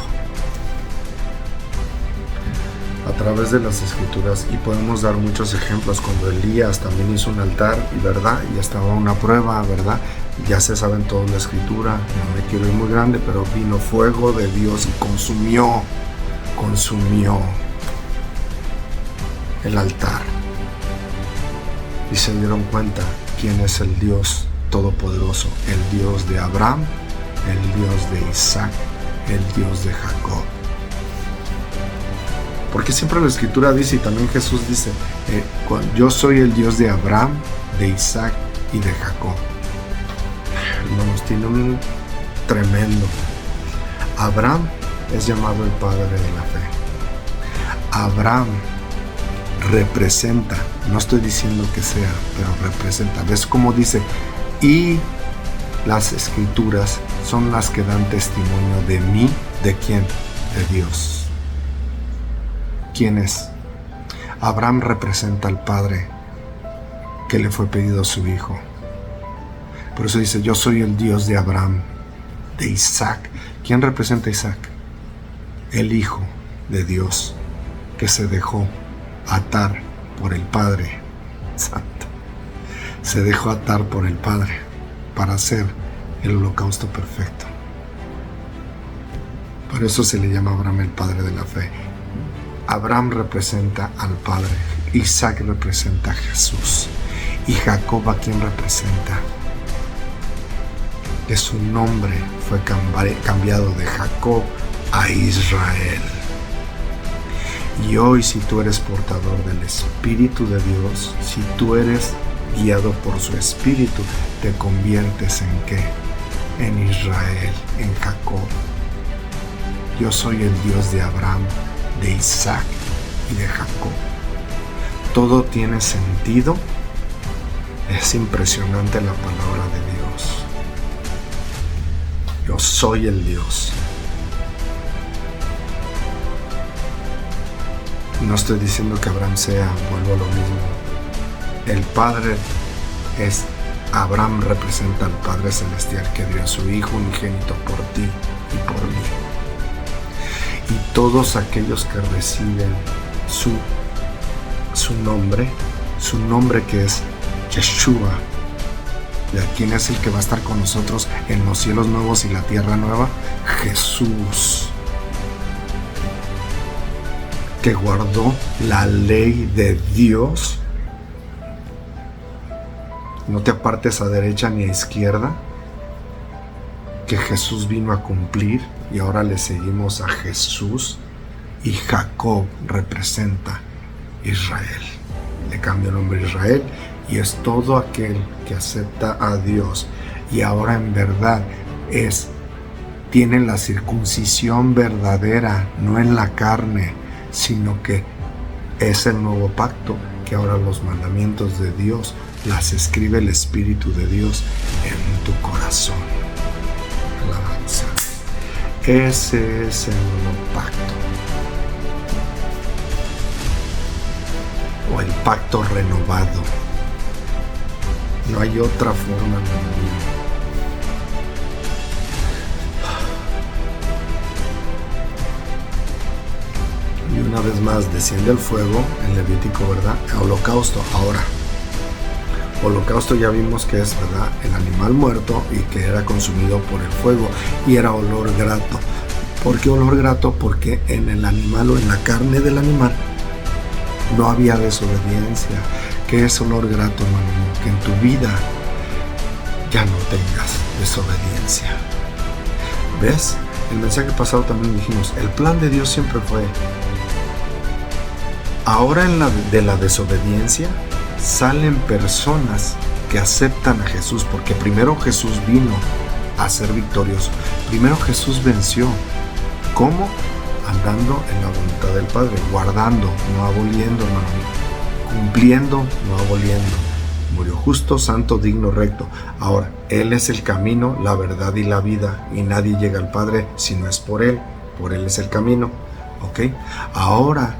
Speaker 1: A través de las Escrituras, y podemos dar muchos ejemplos, cuando Elías también hizo un altar, y verdad, y estaba una prueba, verdad, ya se sabe en toda la Escritura, no me quiero ir muy grande, pero vino fuego de Dios y consumió el altar. Y se dieron cuenta quién es el Dios Todopoderoso, el Dios de Abraham, el Dios de Isaac, el Dios de Jacob. Porque siempre la Escritura dice, y también Jesús dice, yo soy el Dios de Abraham, de Isaac y de Jacob. Hermanos, tiene un tremendo. Abraham es llamado el padre de la fe. Abraham representa, no estoy diciendo que sea, pero representa. ¿Ves cómo dice? Y las Escrituras son las que dan testimonio de mí. ¿De quién? De Dios. ¿Quién es? Abraham representa al Padre que le fue pedido a su hijo. Por eso dice, yo soy el Dios de Abraham, de Isaac. ¿Quién representa a Isaac? El Hijo de Dios, que se dejó atar por el Padre Santo. Se dejó atar por el Padre para hacer el holocausto perfecto. Por eso se le llama a Abraham el Padre de la fe. Abraham representa al Padre, Isaac representa a Jesús, y Jacob, ¿a quién representa? que su nombre fue cambiado de Jacob a Israel. Y hoy, si tú eres portador del Espíritu de Dios, si tú eres guiado por su Espíritu, te conviertes ¿en qué? En Israel, en Jacob. Yo soy el Dios de Abraham, de Isaac y de Jacob. Todo tiene sentido. Es impresionante la palabra de Dios. Yo soy el Dios. No estoy diciendo que Abraham vuelvo a lo mismo. El Padre es, Abraham representa al Padre Celestial que dio a su Hijo unigénito por ti y por mí. Y todos aquellos que reciben su nombre que es Yeshua, ¿de quién es el que va a estar con nosotros en los cielos nuevos y la tierra nueva? Jesús, que guardó la ley de Dios. No te apartes a derecha ni a izquierda, que Jesús vino a cumplir, y ahora le seguimos a Jesús. Y Jacob representa Israel. Le cambió el nombre a Israel, y es todo aquel que acepta a Dios y ahora en verdad tiene la circuncisión verdadera, no en la carne, sino que es el nuevo pacto, que ahora los mandamientos de Dios las escribe el Espíritu de Dios en tu corazón. Alabanza. Ese es el nuevo pacto, o el pacto renovado. No hay otra forma de vivir. Y una vez más desciende el fuego en Levítico, ¿verdad? Holocausto. Ahora, holocausto ya vimos que es, ¿verdad?, el animal muerto y que era consumido por el fuego y era olor grato. ¿Por qué olor grato? Porque en el animal o en la carne del animal no había desobediencia. ¿Qué es olor grato, hermano? Que en tu vida ya no tengas desobediencia. ¿Ves? El mensaje pasado también dijimos, el plan de Dios siempre fue, ahora de la desobediencia salen personas que aceptan a Jesús, porque primero Jesús vino a ser victorioso. Primero Jesús venció. ¿Cómo? Andando en la voluntad del Padre, guardando, no aboliendo, hermano. Cumpliendo, no aboliendo. Murió justo, santo, digno, recto. Ahora, Él es el camino, la verdad y la vida, y nadie llega al Padre si no es por Él. Por Él es el camino. ¿Ok? Ahora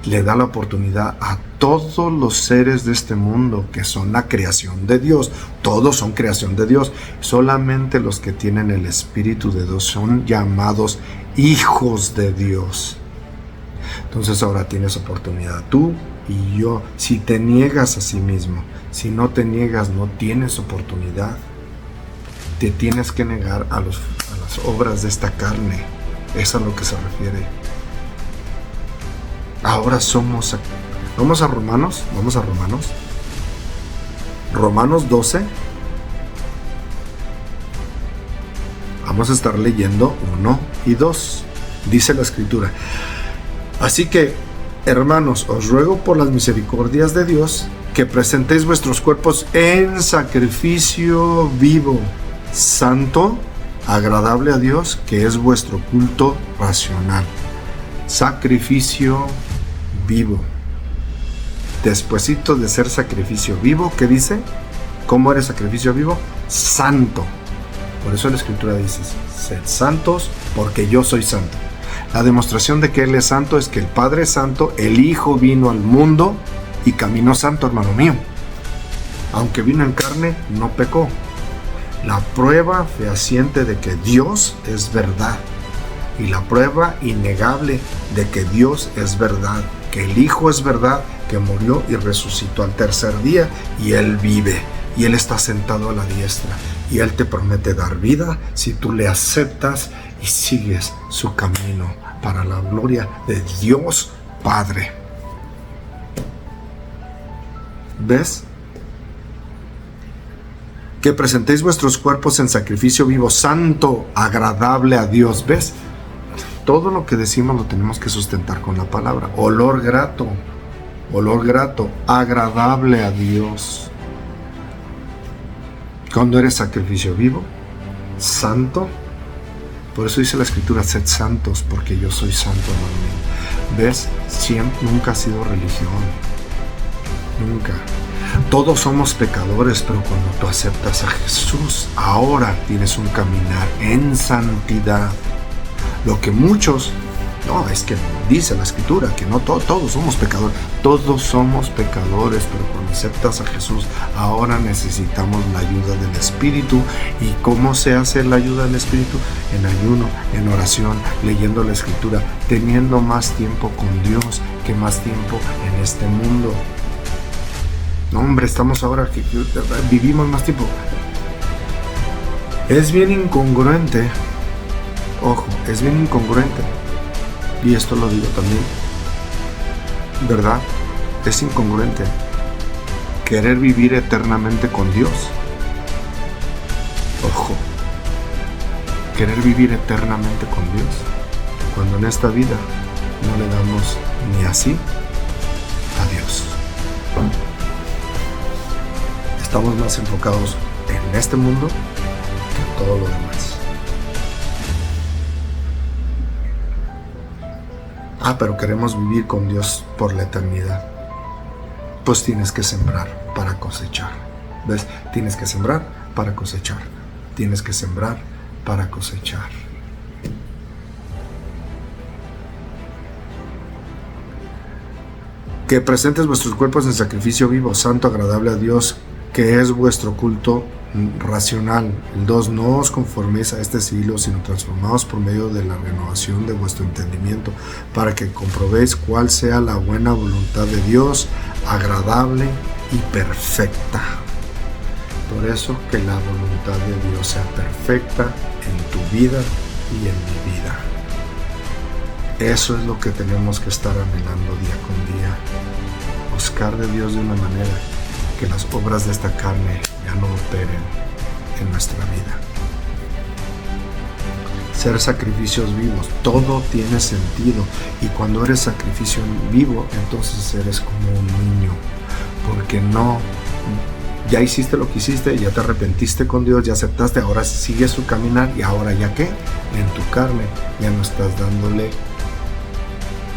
Speaker 1: le da la oportunidad a todos los seres de este mundo que son la creación de Dios. Todos son creación de Dios. Solamente los que tienen el Espíritu de Dios son llamados hijos de Dios. Entonces ahora tienes oportunidad tú y yo. Si te niegas a sí mismo, si no te niegas, no tienes oportunidad. Te tienes que negar a las obras de esta carne. Es a lo que se refiere. Ahora somos... Vamos a Romanos. Romanos 12. Vamos a estar leyendo 1 y 2. Dice la Escritura. Así que, hermanos, os ruego por las misericordias de Dios que presentéis vuestros cuerpos en sacrificio vivo, santo, agradable a Dios, que es vuestro culto racional. Sacrificio vivo. Despuesito de ser sacrificio vivo, ¿qué dice? ¿Cómo eres sacrificio vivo? Santo. Por eso la Escritura dice, sed santos porque yo soy santo. La demostración de que Él es santo es que el Padre es santo, el Hijo vino al mundo y caminó santo, hermano mío. Aunque vino en carne, no pecó. La prueba fehaciente de que Dios es verdad. Y la prueba innegable de que Dios es verdad, que el Hijo es verdad, que murió y resucitó al tercer día, y Él vive, y Él está sentado a la diestra, y Él te promete dar vida si tú le aceptas y sigues su camino para la gloria de Dios Padre. ¿Ves? Que presentéis vuestros cuerpos en sacrificio vivo, santo, agradable a Dios. ¿Ves? Todo lo que decimos lo tenemos que sustentar con la palabra. Olor grato, agradable a Dios. Cuando eres sacrificio vivo, santo, por eso dice la Escritura, sed santos, porque yo soy santo, hermano mío. ¿Ves? Nunca ha sido religión. Nunca. Todos somos pecadores, pero cuando tú aceptas a Jesús, ahora tienes un caminar en santidad. Lo que muchos, no, es que dice la Escritura que no todos somos pecadores. Todos somos pecadores, pero cuando aceptas a Jesús, ahora necesitamos la ayuda del Espíritu. ¿Y cómo se hace la ayuda del Espíritu? En ayuno, en oración, leyendo la Escritura, teniendo más tiempo con Dios que más tiempo en este mundo. No, hombre, estamos ahora que vivimos más tiempo. Es bien incongruente, ojo, es bien incongruente, y esto lo digo también, ¿verdad? Es incongruente querer vivir eternamente con Dios. Ojo, querer vivir eternamente con Dios, cuando en esta vida no le damos ni así a Dios. Estamos más enfocados en este mundo que en todo lo demás. Pero queremos vivir con Dios por la eternidad. Pues tienes que sembrar para cosechar. ¿Ves? Tienes que sembrar para cosechar. Tienes que sembrar para cosechar. Que presentes vuestros cuerpos en sacrificio vivo, santo, agradable a Dios, que es vuestro culto racional. El 2, no os conforméis a este siglo, sino transformaos por medio de la renovación de vuestro entendimiento, para que comprobéis cuál sea la buena voluntad de Dios, agradable y perfecta. Por eso, que la voluntad de Dios sea perfecta en tu vida y en mi vida. Eso es lo que tenemos que estar anhelando día con día. Buscar de Dios de una manera que las obras de esta carne ya no operen en nuestra vida. Ser sacrificios vivos, todo tiene sentido, y cuando eres sacrificio vivo, entonces eres como un niño, porque ya hiciste lo que hiciste, ya te arrepentiste con Dios, ya aceptaste, ahora sigues su caminar, y ahora ya qué, en tu carne ya no estás dándole,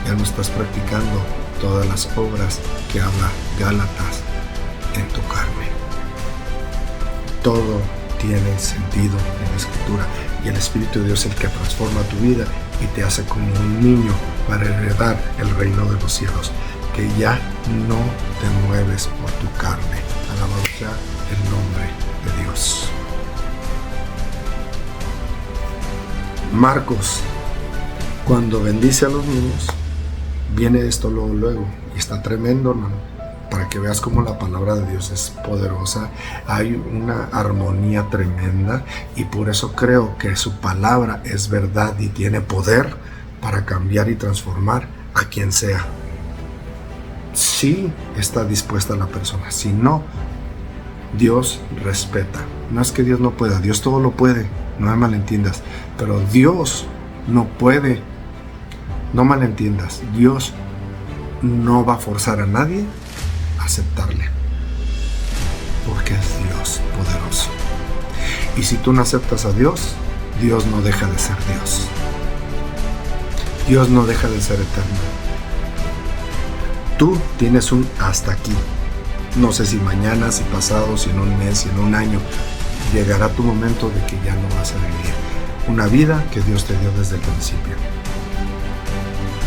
Speaker 1: ya no estás practicando todas las obras que habla Gálatas en tu carne. Todo tiene sentido en la Escritura, y el Espíritu de Dios es el que transforma tu vida y te hace como un niño para heredar el reino de los cielos, que ya no te mueves por tu carne. Alabado sea el nombre de Dios. Marcos, cuando bendice a los niños, viene esto luego, y está tremendo, hermano, para que veas cómo la palabra de Dios es poderosa. Hay una armonía tremenda, y por eso creo que su palabra es verdad y tiene poder para cambiar y transformar a quien sea. Si está dispuesta la persona, si no, Dios respeta. No es que Dios no pueda, Dios todo lo puede, no me malentiendas, pero Dios no puede, no malentiendas, Dios no va a forzar a nadie a aceptarle, porque es Dios poderoso. Y si tú no aceptas a Dios, Dios no deja de ser Dios. Dios no deja de ser eterno. Tú tienes un hasta aquí. No sé si mañana, si pasado, si en un mes, si en un año, llegará tu momento de que ya no vas a vivir una vida que Dios te dio desde el principio.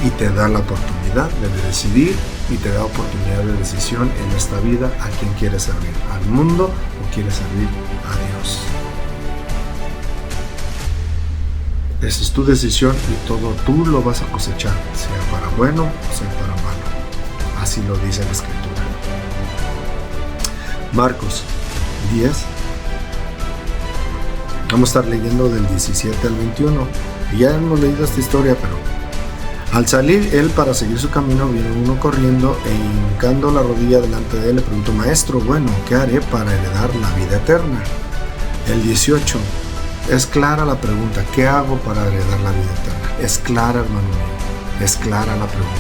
Speaker 1: Y te da la oportunidad de decidir, y te da oportunidad de decisión en esta vida a quién quieres servir, al mundo o quieres servir a Dios. Esa es tu decisión, y todo tú lo vas a cosechar, sea para bueno o sea para malo. Así lo dice la Escritura. Marcos 10. Vamos a estar leyendo del 17 al 21. Y ya hemos leído esta historia, pero al salir él para seguir su camino, vino uno corriendo e hincando la rodilla delante de él, le preguntó: Maestro, bueno, ¿qué haré para heredar la vida eterna? El 18. Es clara la pregunta, ¿qué hago para heredar la vida eterna? Es clara, hermano mío, es clara la pregunta.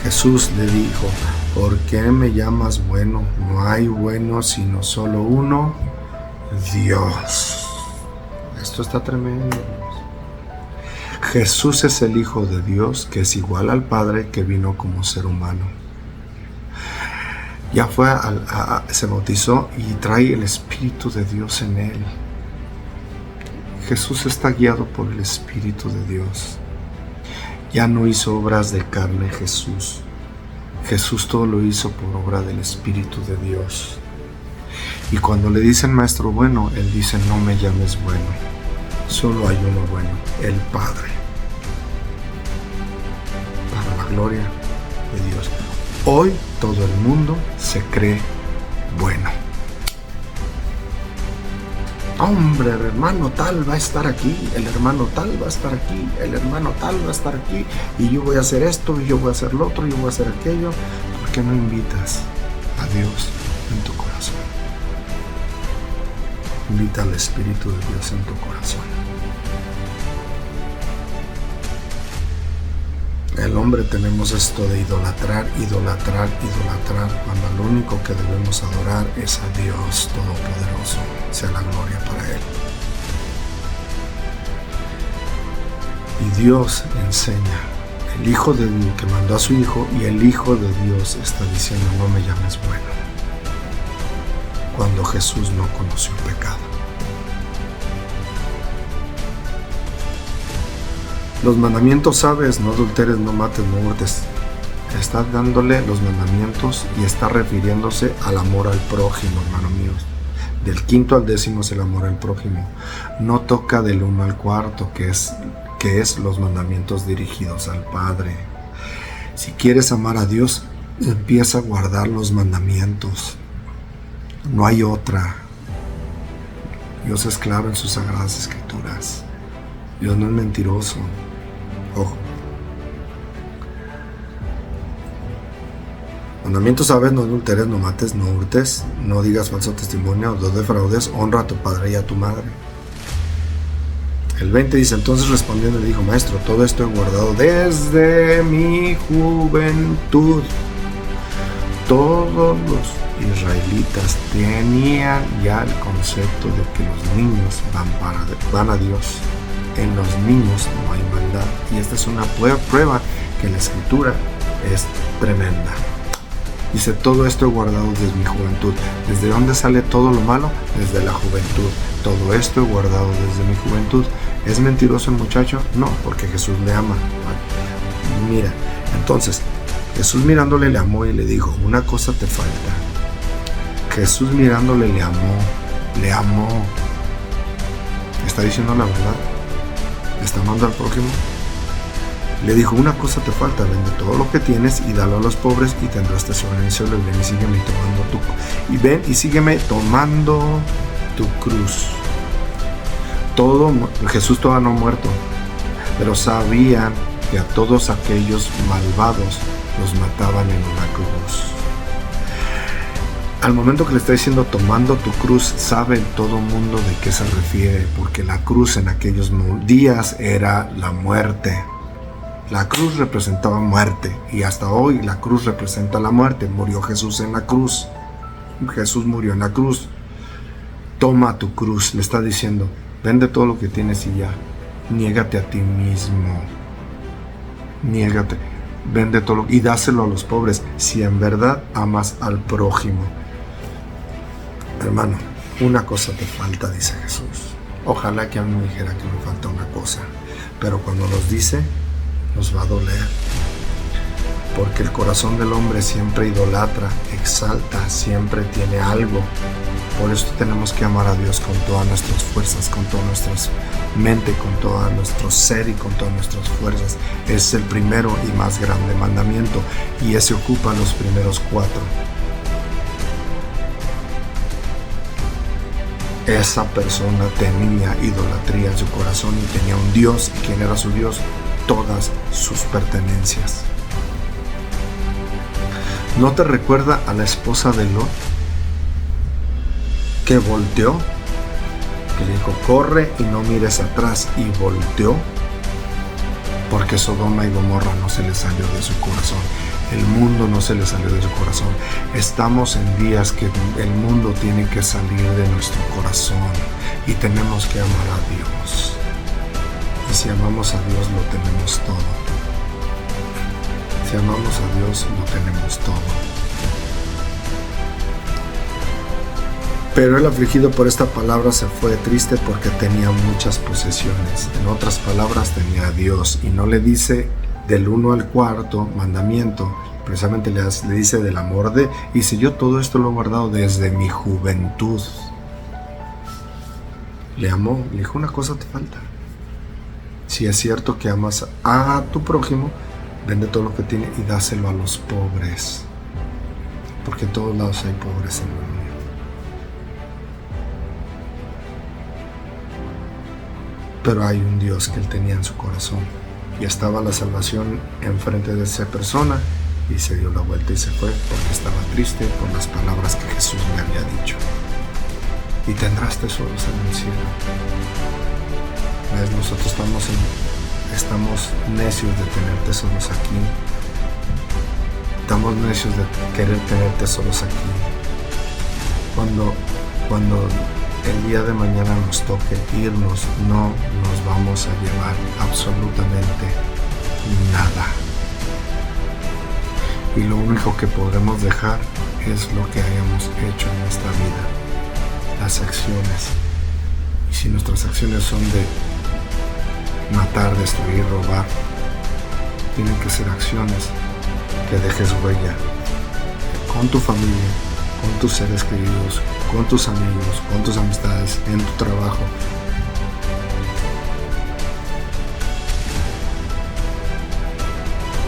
Speaker 1: Jesús le dijo, ¿por qué me llamas bueno? No hay bueno sino solo uno, Dios. Esto está tremendo. Jesús es el Hijo de Dios, que es igual al Padre, que vino como ser humano. Ya se bautizó y trae el Espíritu de Dios en él. Jesús está guiado por el Espíritu de Dios. Ya no hizo obras de carne Jesús. Jesús todo lo hizo por obra del Espíritu de Dios. Y cuando le dicen maestro bueno, él dice no me llames bueno. Solo hay uno bueno, el Padre. Para la gloria de Dios. Hoy todo el mundo se cree bueno. Hombre, el hermano tal va a estar aquí, el hermano tal va a estar aquí, el hermano tal va a estar aquí, y yo voy a hacer esto, y yo voy a hacer lo otro, y yo voy a hacer aquello. ¿Por qué no invitas a Dios en tu corazón? Invita al Espíritu de Dios en tu corazón. El hombre tenemos esto de idolatrar, cuando lo único que debemos adorar es a Dios Todopoderoso, sea la gloria para Él. Y Dios enseña, el Hijo de Dios que mandó a su Hijo, y el Hijo de Dios está diciendo no me llames bueno, cuando Jesús no conoció el pecado. Los mandamientos sabes, no adulteres, no mates, no hurtes. Está dándole los mandamientos y está refiriéndose al amor al prójimo, hermano mío. Del 5 al 10 es el amor al prójimo. No toca del 1 al 4, que es los mandamientos dirigidos al Padre. Si quieres amar a Dios, empieza a guardar los mandamientos. No hay otra. Dios es claro en sus sagradas escrituras. Dios no es mentiroso. Ojo. Mandamientos sabes, no adulteres, no mates, no hurtes, no digas falso testimonio, no defraudes, honra a tu padre y a tu madre. El 20 dice, entonces respondiendo le dijo, maestro, todo esto he guardado desde mi juventud. Todos los israelitas tenían ya el concepto de que los niños van a Dios. En los niños no hay maldad. Y esta es una prueba que la Escritura es tremenda. Dice, todo esto he guardado desde mi juventud. ¿Desde dónde sale todo lo malo? Desde la juventud. Todo esto he guardado desde mi juventud. ¿Es mentiroso el muchacho? No, porque Jesús le ama. Mira, entonces, Jesús mirándole le amó y le dijo, una cosa te falta. Jesús mirándole le amó. ¿Está diciendo la verdad? ¿Está amando al prójimo? Le dijo, una cosa te falta, vende todo lo que tienes y dalo a los pobres y tendrás tesoro en el cielo, y ven y sígueme tomando tu cruz. Jesús todavía no ha muerto, pero sabían que a todos aquellos malvados los mataban en una cruz. Al momento que le está diciendo tomando tu cruz, sabe todo el mundo de qué se refiere, porque la cruz en aquellos días era la muerte. La cruz representaba muerte, y hasta hoy la cruz representa la muerte. Murió Jesús en la cruz. Jesús murió en la cruz. Toma tu cruz, le está diciendo, vende todo lo que tienes y ya. Niégate a ti mismo. Niégate. Vende todo y dáselo a los pobres, si en verdad amas al prójimo. Hermano, una cosa te falta, dice Jesús. Ojalá que a mí me dijera que me falta una cosa, pero cuando nos dice, nos va a doler. Porque el corazón del hombre siempre idolatra, exalta, siempre tiene algo. Por eso tenemos que amar a Dios con todas nuestras fuerzas, con toda nuestra mente, con todo nuestro ser y con todas nuestras fuerzas. Es el primero y más grande mandamiento, y ese ocupa los primeros 4. Esa persona tenía idolatría en su corazón y tenía un Dios. ¿Y quién era su Dios? Todas sus pertenencias. ¿No te recuerda a la esposa de Lot, que volteó que le dijo, corre y no mires atrás, y volteó, porque Sodoma y Gomorra no se le salió de su corazón. El mundo no se le salió de su corazón. Estamos en días que el mundo tiene que salir de nuestro corazón y tenemos que amar a Dios. Y si amamos a Dios, lo tenemos todo. Si amamos a Dios, lo tenemos todo. Pero el afligido por esta palabra se fue triste porque tenía muchas posesiones. En otras palabras, tenía a Dios. Y no le dice del 1 al 4 mandamiento, precisamente le dice del amor de, y dice, yo todo esto lo he guardado desde mi juventud. Le amó, le dijo, una cosa te falta. Si es cierto que amas a tu prójimo, vende todo lo que tiene y dáselo a los pobres, porque en todos lados hay pobres en el mundo. Pero hay un Dios que él tenía en su corazón, y estaba la salvación enfrente de esa persona, y se dio la vuelta y se fue porque estaba triste por las palabras que Jesús le había dicho. Y tendrás tesoros en el cielo. ¿Ves? Nosotros estamos necios de tener tesoros aquí. Estamos necios de querer tener tesoros aquí. Cuando el día de mañana nos toque irnos, no nos vamos a llevar absolutamente nada. Y lo único que podremos dejar es lo que hayamos hecho en nuestra vida, las acciones. Y si nuestras acciones son de matar, destruir, robar, tienen que ser acciones que dejes huella con tu familia, con tus seres queridos, con tus amigos, con tus amistades, en tu trabajo.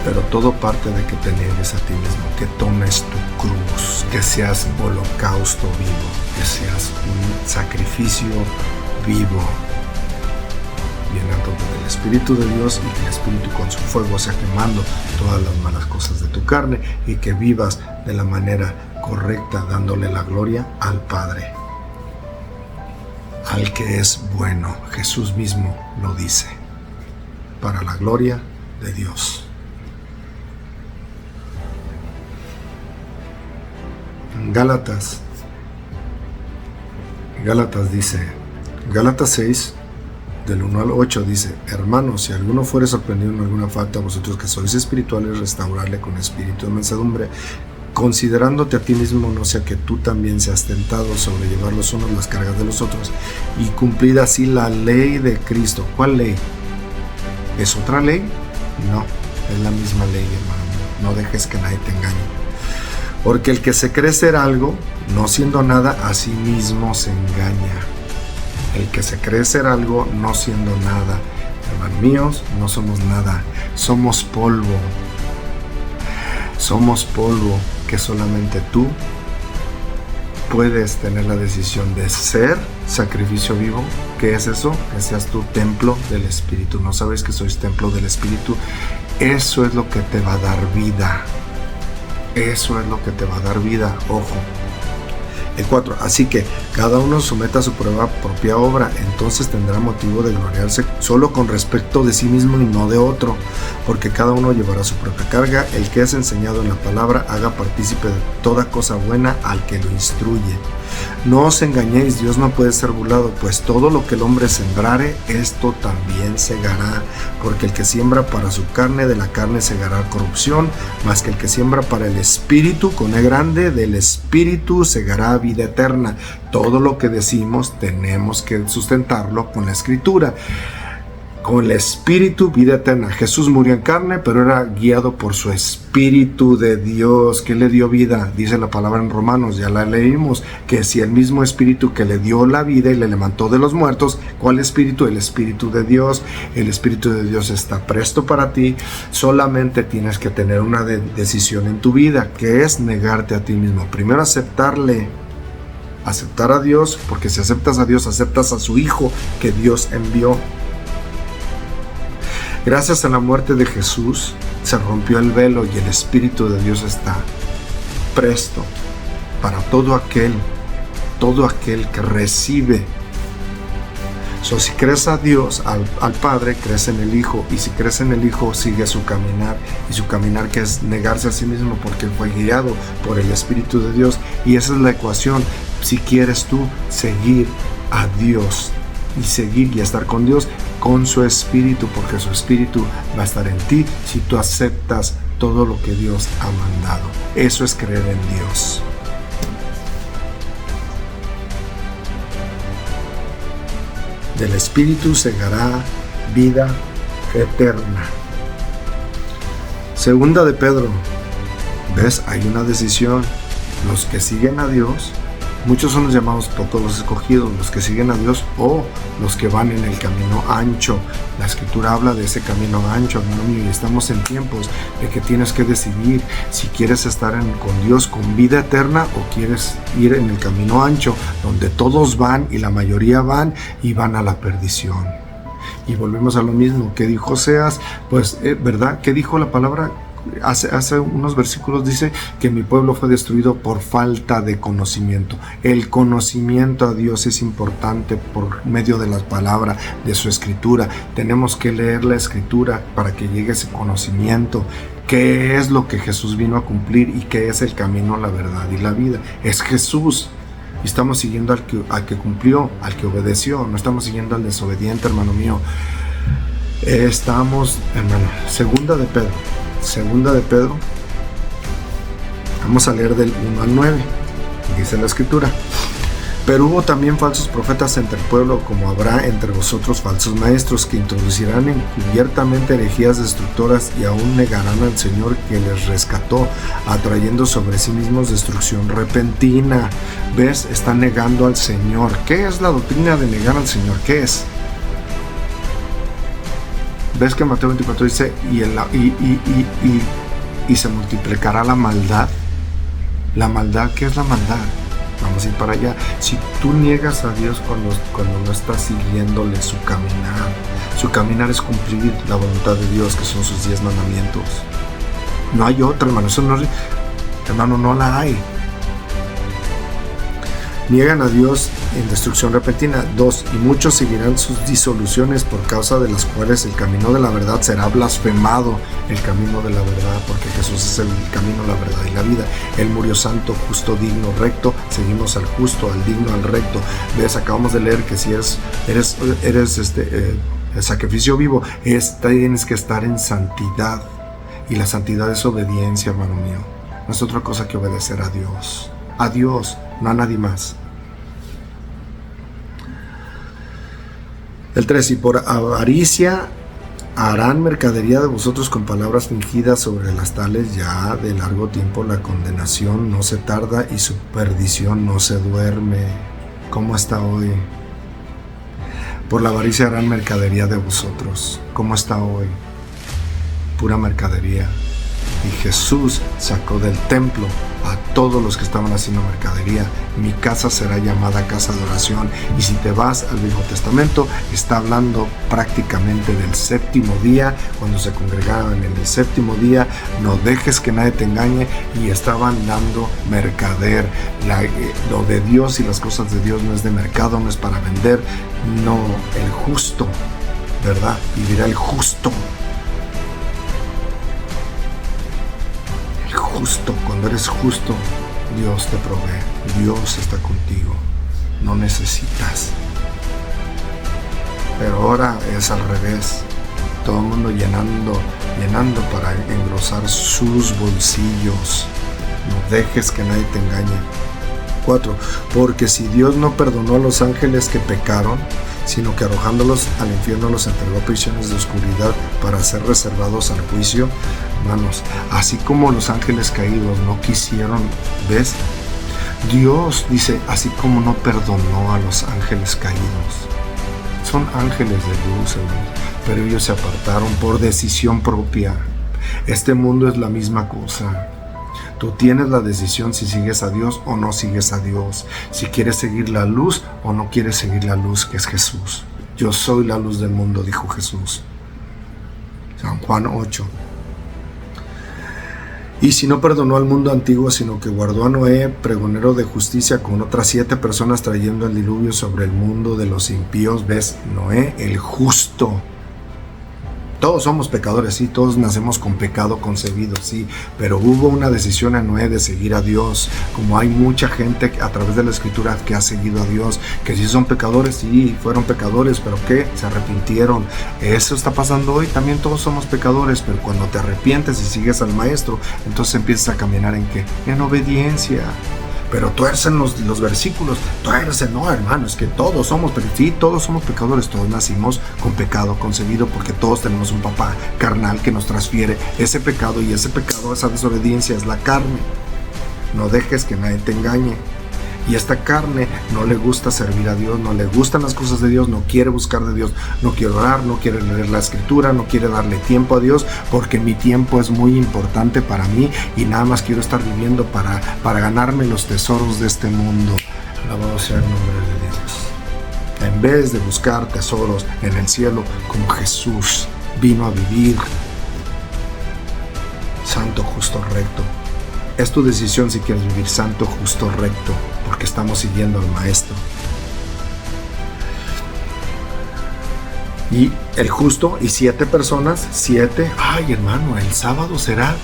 Speaker 1: Pero todo parte de que te niegues a ti mismo, que tomes tu cruz, que seas holocausto vivo, que seas un sacrificio vivo, llenando del Espíritu de Dios, y que el Espíritu con su fuego sea quemando todas las malas cosas de tu carne, y que vivas de la manera correcta, dándole la gloria al Padre, al que es bueno. Jesús mismo lo dice, para la gloria de Dios. Gálatas dice, Gálatas 6, del 1 al 8 dice, hermanos, si alguno fuere sorprendido en alguna falta, vosotros que sois espirituales, restaurarle con espíritu de mansedumbre, considerándote a ti mismo, no sea que tú también seas tentado sobre llevar los unos las cargas de los otros, y cumplir así la ley de Cristo. ¿Cuál ley? ¿Es otra ley? No, es la misma ley, hermano. No dejes que nadie te engañe. Porque el que se cree ser algo, no siendo nada, a sí mismo se engaña. El que se cree ser algo, no siendo nada. Hermanos míos, no somos nada. Somos polvo. Somos polvo que solamente tú puedes tener la decisión de ser sacrificio vivo. ¿Qué es eso? Que seas tu templo del Espíritu. ¿No sabes que sois templo del Espíritu? Eso es lo que te va a dar vida. Eso es lo que te va a dar vida, ojo. El 4, así que cada uno someta su propia obra, entonces tendrá motivo de gloriarse solo con respecto de sí mismo y no de otro, porque cada uno llevará su propia carga. El que es enseñado en la palabra haga partícipe de toda cosa buena al que lo instruye. No os engañéis, Dios no puede ser burlado, pues todo lo que el hombre sembrare, esto también segará. Porque el que siembra para su carne, de la carne segará corrupción, mas que el que siembra para el Espíritu, con E grande, del Espíritu segará vida eterna. Todo lo que decimos tenemos que sustentarlo con la Escritura. Con el Espíritu, vida eterna. Jesús murió en carne, pero era guiado por su Espíritu de Dios, que le dio vida. Dice la palabra en Romanos, ya la leímos, que si el mismo Espíritu que le dio la vida y le levantó de los muertos, ¿cuál Espíritu? El Espíritu de Dios. El Espíritu de Dios está presto para ti. Solamente tienes que tener una decisión en tu vida, que es negarte a ti mismo. Primero aceptar a Dios, porque si aceptas a Dios, aceptas a su Hijo que Dios envió. Gracias a la muerte de Jesús se rompió el velo y el Espíritu de Dios está presto para todo aquel que recibe Si crees a Dios, al Padre, crees en el Hijo, y si crees en el Hijo, sigue su caminar, y su caminar que es negarse a sí mismo, porque Él fue guiado por el Espíritu de Dios, y esa es la ecuación. Si quieres tú seguir a Dios y seguir y estar con Dios, con su Espíritu, porque su Espíritu va a estar en ti si tú aceptas todo lo que Dios ha mandado. Eso es creer en Dios. Del Espíritu segará vida eterna. Segunda de Pedro. ¿Ves? Hay una decisión. Los que siguen a Dios, muchos son los llamados, pocos los escogidos, los que siguen a Dios o los que van en el camino ancho. La Escritura habla de ese camino ancho, hermano mío, y estamos en tiempos de que tienes que decidir si quieres estar con Dios con vida eterna o quieres ir en el camino ancho, donde todos van y la mayoría van y van a la perdición. Y volvemos a lo mismo que dijo Oseas, pues, ¿verdad? ¿Qué dijo la palabra? Hace unos versículos dice que mi pueblo fue destruido por falta de conocimiento. El conocimiento a Dios es importante por medio de la palabra, de su Escritura. Tenemos que leer la Escritura para que llegue ese conocimiento. ¿Qué es lo que Jesús vino a cumplir y qué es el camino, la verdad y la vida? Es Jesús. Y estamos siguiendo al que cumplió, al que obedeció. No estamos siguiendo al desobediente, hermano mío. Estamos, hermano, Segunda de Pedro, vamos a leer del 1 al 9, dice la Escritura: pero hubo también falsos profetas entre el pueblo, como habrá entre vosotros falsos maestros, que introducirán encubiertamente herejías destructoras y aún negarán al Señor que les rescató, atrayendo sobre sí mismos destrucción repentina. ¿Ves? Están negando al Señor. ¿Qué es la doctrina de negar al Señor? ¿Qué es? ¿Ves que Mateo 24 dice y se multiplicará la maldad? ¿La maldad? ¿Qué es la maldad? Vamos a ir para allá. Si tú niegas a Dios cuando no estás siguiéndole su caminar es cumplir la voluntad de Dios, que son sus 10 mandamientos. No hay otra, hermano. Hermano, no la hay. Niegan a Dios en destrucción repentina. 2. Y muchos seguirán sus disoluciones, por causa de las cuales el camino de la verdad será blasfemado. El camino de la verdad, porque Jesús es el camino, la verdad y la vida. Él murió santo, justo, digno, recto. Seguimos al justo, al digno, al recto. ¿Ves? Acabamos de leer que si eres el sacrificio vivo, tienes que estar en santidad. Y la santidad es obediencia, hermano mío. No es otra cosa que obedecer a Dios. A Dios, no a nadie más. El 3. Y por avaricia harán mercadería de vosotros con palabras fingidas, sobre las tales ya de largo tiempo la condenación no se tarda y su perdición no se duerme. ¿Cómo está hoy? Por la avaricia harán mercadería de vosotros. ¿Cómo está hoy? Pura mercadería. Y Jesús sacó del templo a todos los que estaban haciendo mercadería. Mi casa será llamada casa de oración. Y si te vas al Viejo Testamento, está hablando prácticamente del séptimo día, cuando se congregaban en el séptimo día. No dejes que nadie te engañe, y estaban dando mercader. Lo de Dios y las cosas de Dios no es de mercado, no es para vender. No, el justo, ¿verdad? Vivirá el justo. Justo, cuando eres justo, Dios te provee, Dios está contigo, no necesitas. Pero ahora es al revés, todo el mundo llenando para engrosar sus bolsillos. No dejes que nadie te engañe. 4. Porque si Dios no perdonó a los ángeles que pecaron, sino que arrojándolos al infierno los entregó a prisiones de oscuridad para ser reservados al juicio. Hermanos, así como los ángeles caídos no quisieron, ¿ves? Dios dice, así como no perdonó a los ángeles caídos. Son ángeles de luz, hermanos, pero ellos se apartaron por decisión propia. Este mundo es la misma cosa. Tú tienes la decisión si sigues a Dios o no sigues a Dios, si quieres seguir la luz o no quieres seguir la luz, que es Jesús. Yo soy la luz del mundo, dijo Jesús. San Juan 8. Y si no perdonó al mundo antiguo, sino que guardó a Noé, pregonero de justicia, con otras 7 personas, trayendo el diluvio sobre el mundo de los impíos. ¿Ves? Noé, el justo. Todos somos pecadores, sí, todos nacemos con pecado concebido, sí, pero hubo una decisión en Noé de seguir a Dios, como hay mucha gente a través de la Escritura que ha seguido a Dios, que sí son pecadores, sí, fueron pecadores, pero que se arrepintieron. Eso está pasando hoy, también todos somos pecadores, pero cuando te arrepientes y sigues al Maestro, entonces empiezas a caminar ¿en qué? En obediencia. Pero tuercen los versículos, tuercen, no, hermano, es que todos somos, pero sí, todos somos pecadores, todos nacimos con pecado concebido, porque todos tenemos un papá carnal que nos transfiere ese pecado, y ese pecado, esa desobediencia es la carne. No dejes que nadie te engañe. Y esta carne no le gusta servir a Dios, no le gustan las cosas de Dios, no quiere buscar de Dios, no quiere orar, no quiere leer la Escritura, no quiere darle tiempo a Dios, porque mi tiempo es muy importante para mí y nada más quiero estar viviendo para ganarme los tesoros de este mundo. Alabado sea el nombre de Dios. En vez de buscar tesoros en el cielo, como Jesús vino a vivir santo, justo, recto. Es tu decisión si quieres vivir santo, justo, recto, porque estamos siguiendo al Maestro. Y el justo y 7 personas, 7. Ay, hermano, el sábado será.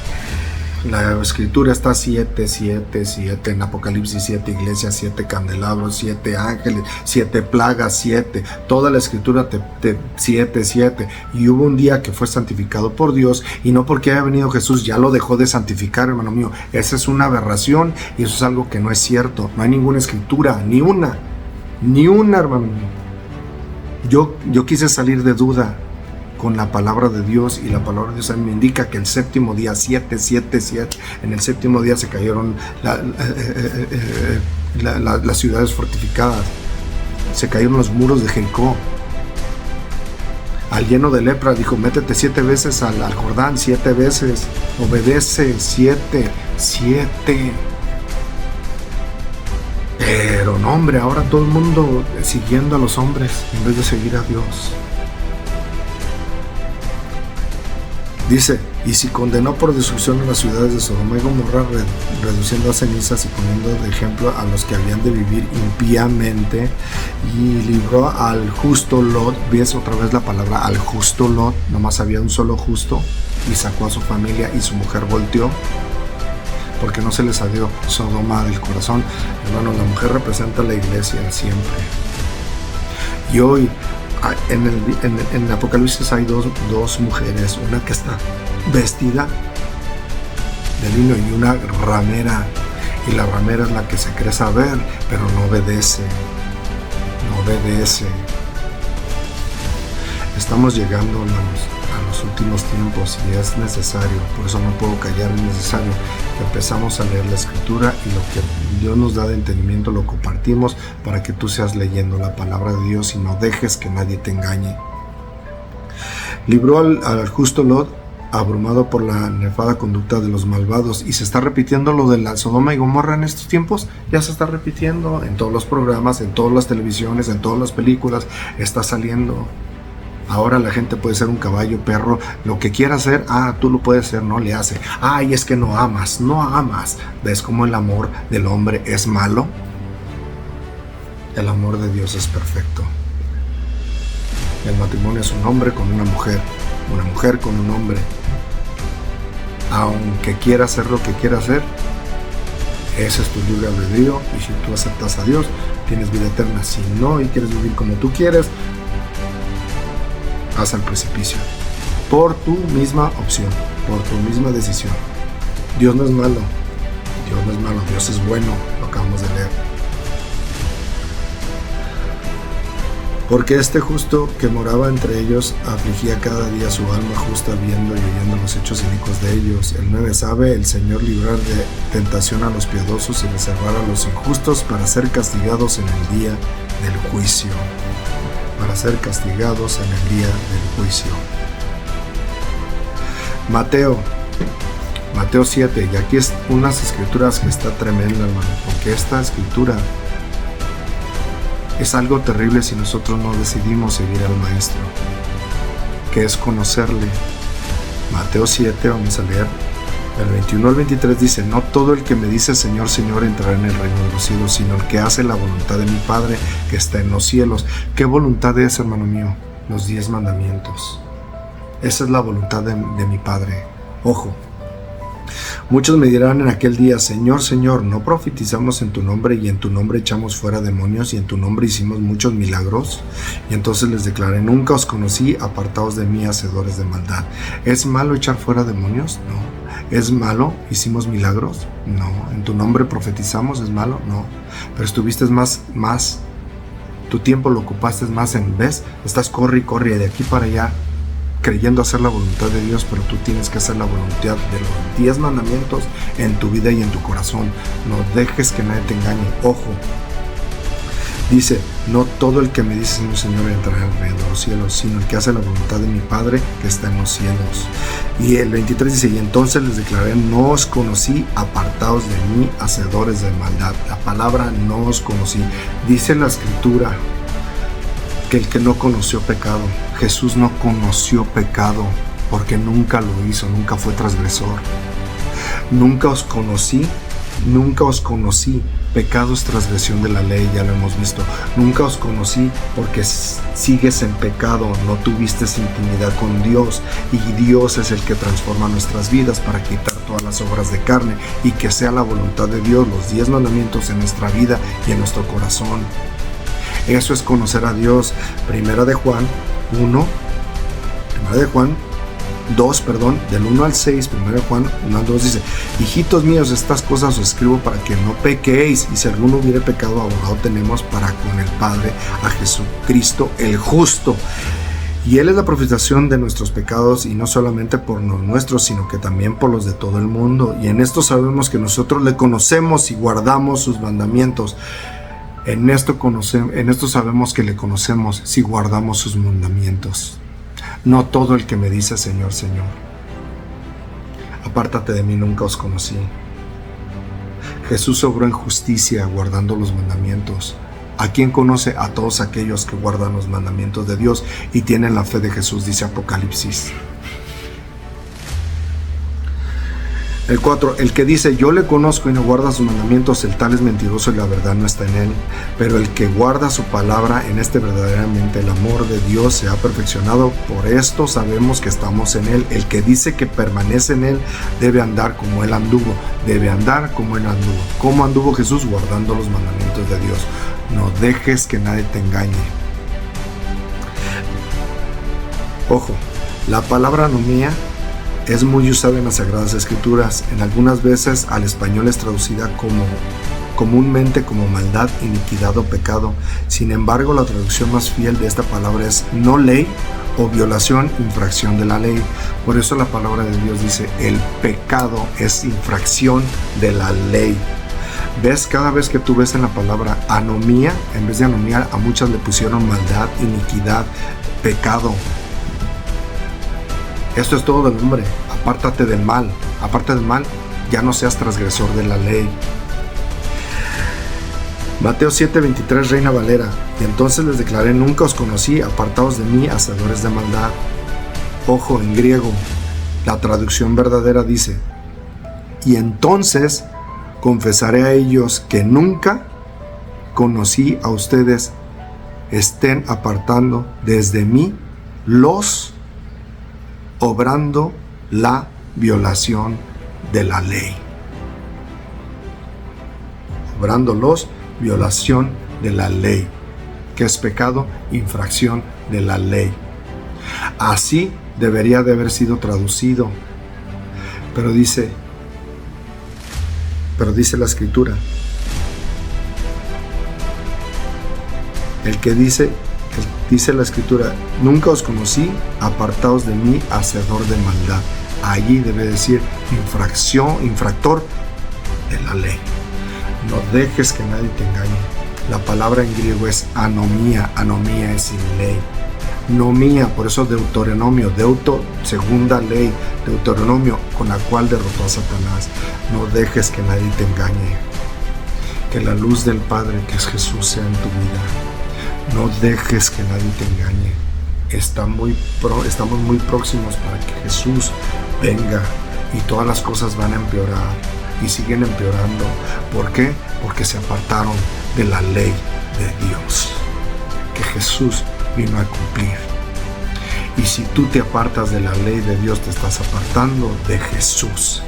Speaker 1: La Escritura está 7, 7, 7, en Apocalipsis 7 iglesias, 7 candelabros, 7 ángeles, 7 plagas, 7, toda la Escritura 7, 7, y hubo un día que fue santificado por Dios, y no porque haya venido Jesús ya lo dejó de santificar, hermano mío. Esa es una aberración, y eso es algo que no es cierto. No hay ninguna Escritura, ni una, hermano mío. Yo quise salir de duda con la palabra de Dios, y la palabra de Dios me indica que el séptimo día, 7, 7, 7, en el séptimo día se cayeron las ciudades fortificadas, se cayeron los muros de Jericó. Al lleno de lepra dijo, métete 7 veces al Jordán, 7 veces, obedece, 7. Pero no, hombre, ahora todo el mundo siguiendo a los hombres en vez de seguir a Dios. Dice, y si condenó por destrucción a las ciudades de Sodoma y Gomorra, reduciendo a cenizas y poniendo de ejemplo a los que habían de vivir impíamente, y libró al justo Lot. ¿Ves otra vez la palabra al justo Lot? Nomás había un solo justo, y sacó a su familia, y su mujer volteó, porque no se les salió Sodoma del corazón. Hermano, la mujer representa a la iglesia siempre. Y hoy, en Apocalipsis hay dos mujeres, una que está vestida de lino y una ramera, y la ramera es la que se cree saber, pero no obedece. Estamos llegando a los últimos tiempos, y es necesario, por eso no puedo callar, es necesario que empezamos a leer la Escritura, y lo que Dios nos da de entendimiento lo compartimos para que tú seas leyendo la palabra de Dios y no dejes que nadie te engañe. Libró al justo Lot, abrumado por la nefada conducta de los malvados, y se está repitiendo lo de la Sodoma y Gomorra en estos tiempos. Ya se está repitiendo en todos los programas, en todas las televisiones, en todas las películas, está saliendo. Ahora la gente puede ser un caballo, perro, lo que quiera hacer, tú lo puedes hacer, no le hace. Y es que no amas. ¿Ves cómo el amor del hombre es malo? El amor de Dios es perfecto. El matrimonio es un hombre con una mujer con un hombre. Aunque quiera hacer lo que quiera hacer, ese es tu libre albedrío, y si tú aceptas a Dios, tienes vida eterna. Si no y quieres vivir como tú quieres, vas al precipicio, por tu misma opción, por tu misma decisión. Dios no es malo, Dios es bueno, lo acabamos de leer. Porque este justo que moraba entre ellos afligía cada día su alma justa, viendo y oyendo los hechos inicuos de ellos. El 9, sabe el Señor librar de tentación a los piadosos y reservar a los injustos para ser castigados en el día del juicio. Mateo 7, y aquí es unas escrituras que está tremenda, hermano, porque esta escritura es algo terrible si nosotros no decidimos seguir al Maestro, que es conocerle. Mateo 7, vamos a leer Del 21 al 23 dice: no todo el que me dice Señor, Señor entrará en el reino de los cielos, sino el que hace la voluntad de mi Padre que está en los cielos. ¿Qué voluntad es, hermano mío? Los 10 mandamientos. Esa es la voluntad de mi Padre. Ojo. Muchos me dirán en aquel día: Señor, Señor, ¿no profetizamos en tu nombre y en tu nombre echamos fuera demonios y en tu nombre hicimos muchos milagros? Y entonces les declaré: nunca os conocí, apartaos de mí, hacedores de maldad. ¿Es malo echar fuera demonios? No. ¿Es malo? ¿Hicimos milagros? No. ¿En tu nombre profetizamos? ¿Es malo? No. Pero estuviste más, tu tiempo lo ocupaste más en, ¿ves? Estás corre y corre de aquí para allá, creyendo hacer la voluntad de Dios, pero tú tienes que hacer la voluntad de los 10 mandamientos en tu vida y en tu corazón. No dejes que nadie te engañe. Ojo, dice: no todo el que me dice Señor, Señor entrará en el reino de los cielos, sino el que hace la voluntad de mi Padre que está en los cielos. Y el 23 dice: y entonces les declaré: no os conocí, apartaos de mí, hacedores de maldad. La palabra no os conocí. Dice la Escritura que el que no conoció pecado, Jesús no conoció pecado porque nunca lo hizo, nunca fue transgresor. Nunca os conocí. Pecado es transgresión de la ley, ya lo hemos visto. Nunca os conocí porque sigues en pecado, no tuviste intimidad con Dios, y Dios es el que transforma nuestras vidas para quitar todas las obras de carne y que sea la voluntad de Dios, los 10 mandamientos en nuestra vida y en nuestro corazón. Eso es conocer a Dios. Primera de Juan 2, del 1 al 6, 1 Juan 1 al 2 dice: hijitos míos, estas cosas os escribo para que no pequéis, y si alguno hubiere pecado, abogado tenemos para con el Padre, a Jesucristo el justo. Y Él es la propiciación de nuestros pecados, y no solamente por los nuestros, sino que también por los de todo el mundo. Y en esto sabemos que nosotros le conocemos y guardamos sus mandamientos. En esto sabemos que le conocemos si guardamos sus mandamientos. No todo el que me dice Señor, Señor, apártate de mí, nunca os conocí. Jesús obró en justicia guardando los mandamientos. ¿A quién conoce? A todos aquellos que guardan los mandamientos de Dios y tienen la fe de Jesús, dice Apocalipsis. El 4, el que dice yo le conozco y no guarda sus mandamientos, el tal es mentiroso y la verdad no está en él. Pero el que guarda su palabra, en este verdaderamente el amor de Dios se ha perfeccionado. Por esto sabemos que estamos en él. El que dice que permanece en él debe andar como él anduvo. Debe andar como él anduvo. ¿Cómo anduvo Jesús? Guardando los mandamientos de Dios. No dejes que nadie te engañe. Ojo, la palabra anomía es muy usada en las Sagradas Escrituras. En algunas veces al español es traducida comúnmente como maldad, iniquidad o pecado. Sin embargo, la traducción más fiel de esta palabra es no ley o violación, infracción de la ley. Por eso la palabra de Dios dice: el pecado es infracción de la ley. ¿Ves? Cada vez que tú ves en la palabra anomía, en vez de anomía, a muchas le pusieron maldad, iniquidad, pecado. Esto es todo del hombre. Apártate del mal. Aparte del mal, ya no seas transgresor de la ley. Mateo 7:23, Reina Valera. Y entonces les declaré: nunca os conocí, apartaos de mí, hacedores de maldad. Ojo, en griego, la traducción verdadera dice: y entonces confesaré a ellos que nunca conocí a ustedes, estén apartando desde mí los obrando la violación de la ley. Obrándolos, violación de la ley. ¿Qué es pecado? Infracción de la ley. Así debería de haber sido traducido. Pero dice la Escritura: dice la Escritura, nunca os conocí, apartaos de mí, hacedor de maldad. Allí debe decir infractor de la ley. No dejes que nadie te engañe. La palabra en griego es anomía. Anomía es sin ley. Nomía, por eso Deuteronomio, segunda ley, Deuteronomio, con la cual derrotó a Satanás. No dejes que nadie te engañe. Que la luz del Padre, que es Jesús, sea en tu vida. No dejes que nadie te engañe. Estamos muy próximos para que Jesús venga. y todas las cosas van a empeorar y siguen empeorando. ¿Por qué? Porque se apartaron de la ley de Dios que Jesús vino a cumplir. Y si tú te apartas de la ley de Dios, te estás apartando de Jesús.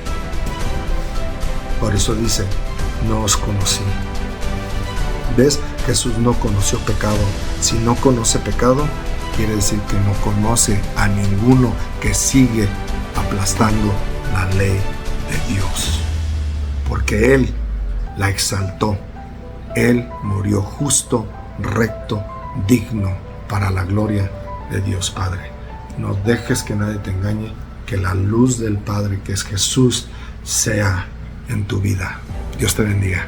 Speaker 1: Por eso dice, no os conocí. ¿Ves? Jesús no conoció pecado. Si no conoce pecado, quiere decir que no conoce a ninguno que sigue aplastando la ley de Dios. Porque Él la exaltó. Él murió justo, recto, digno para la gloria de Dios Padre. No dejes que nadie te engañe, que la luz del Padre, que es Jesús, sea en tu vida. Dios te bendiga.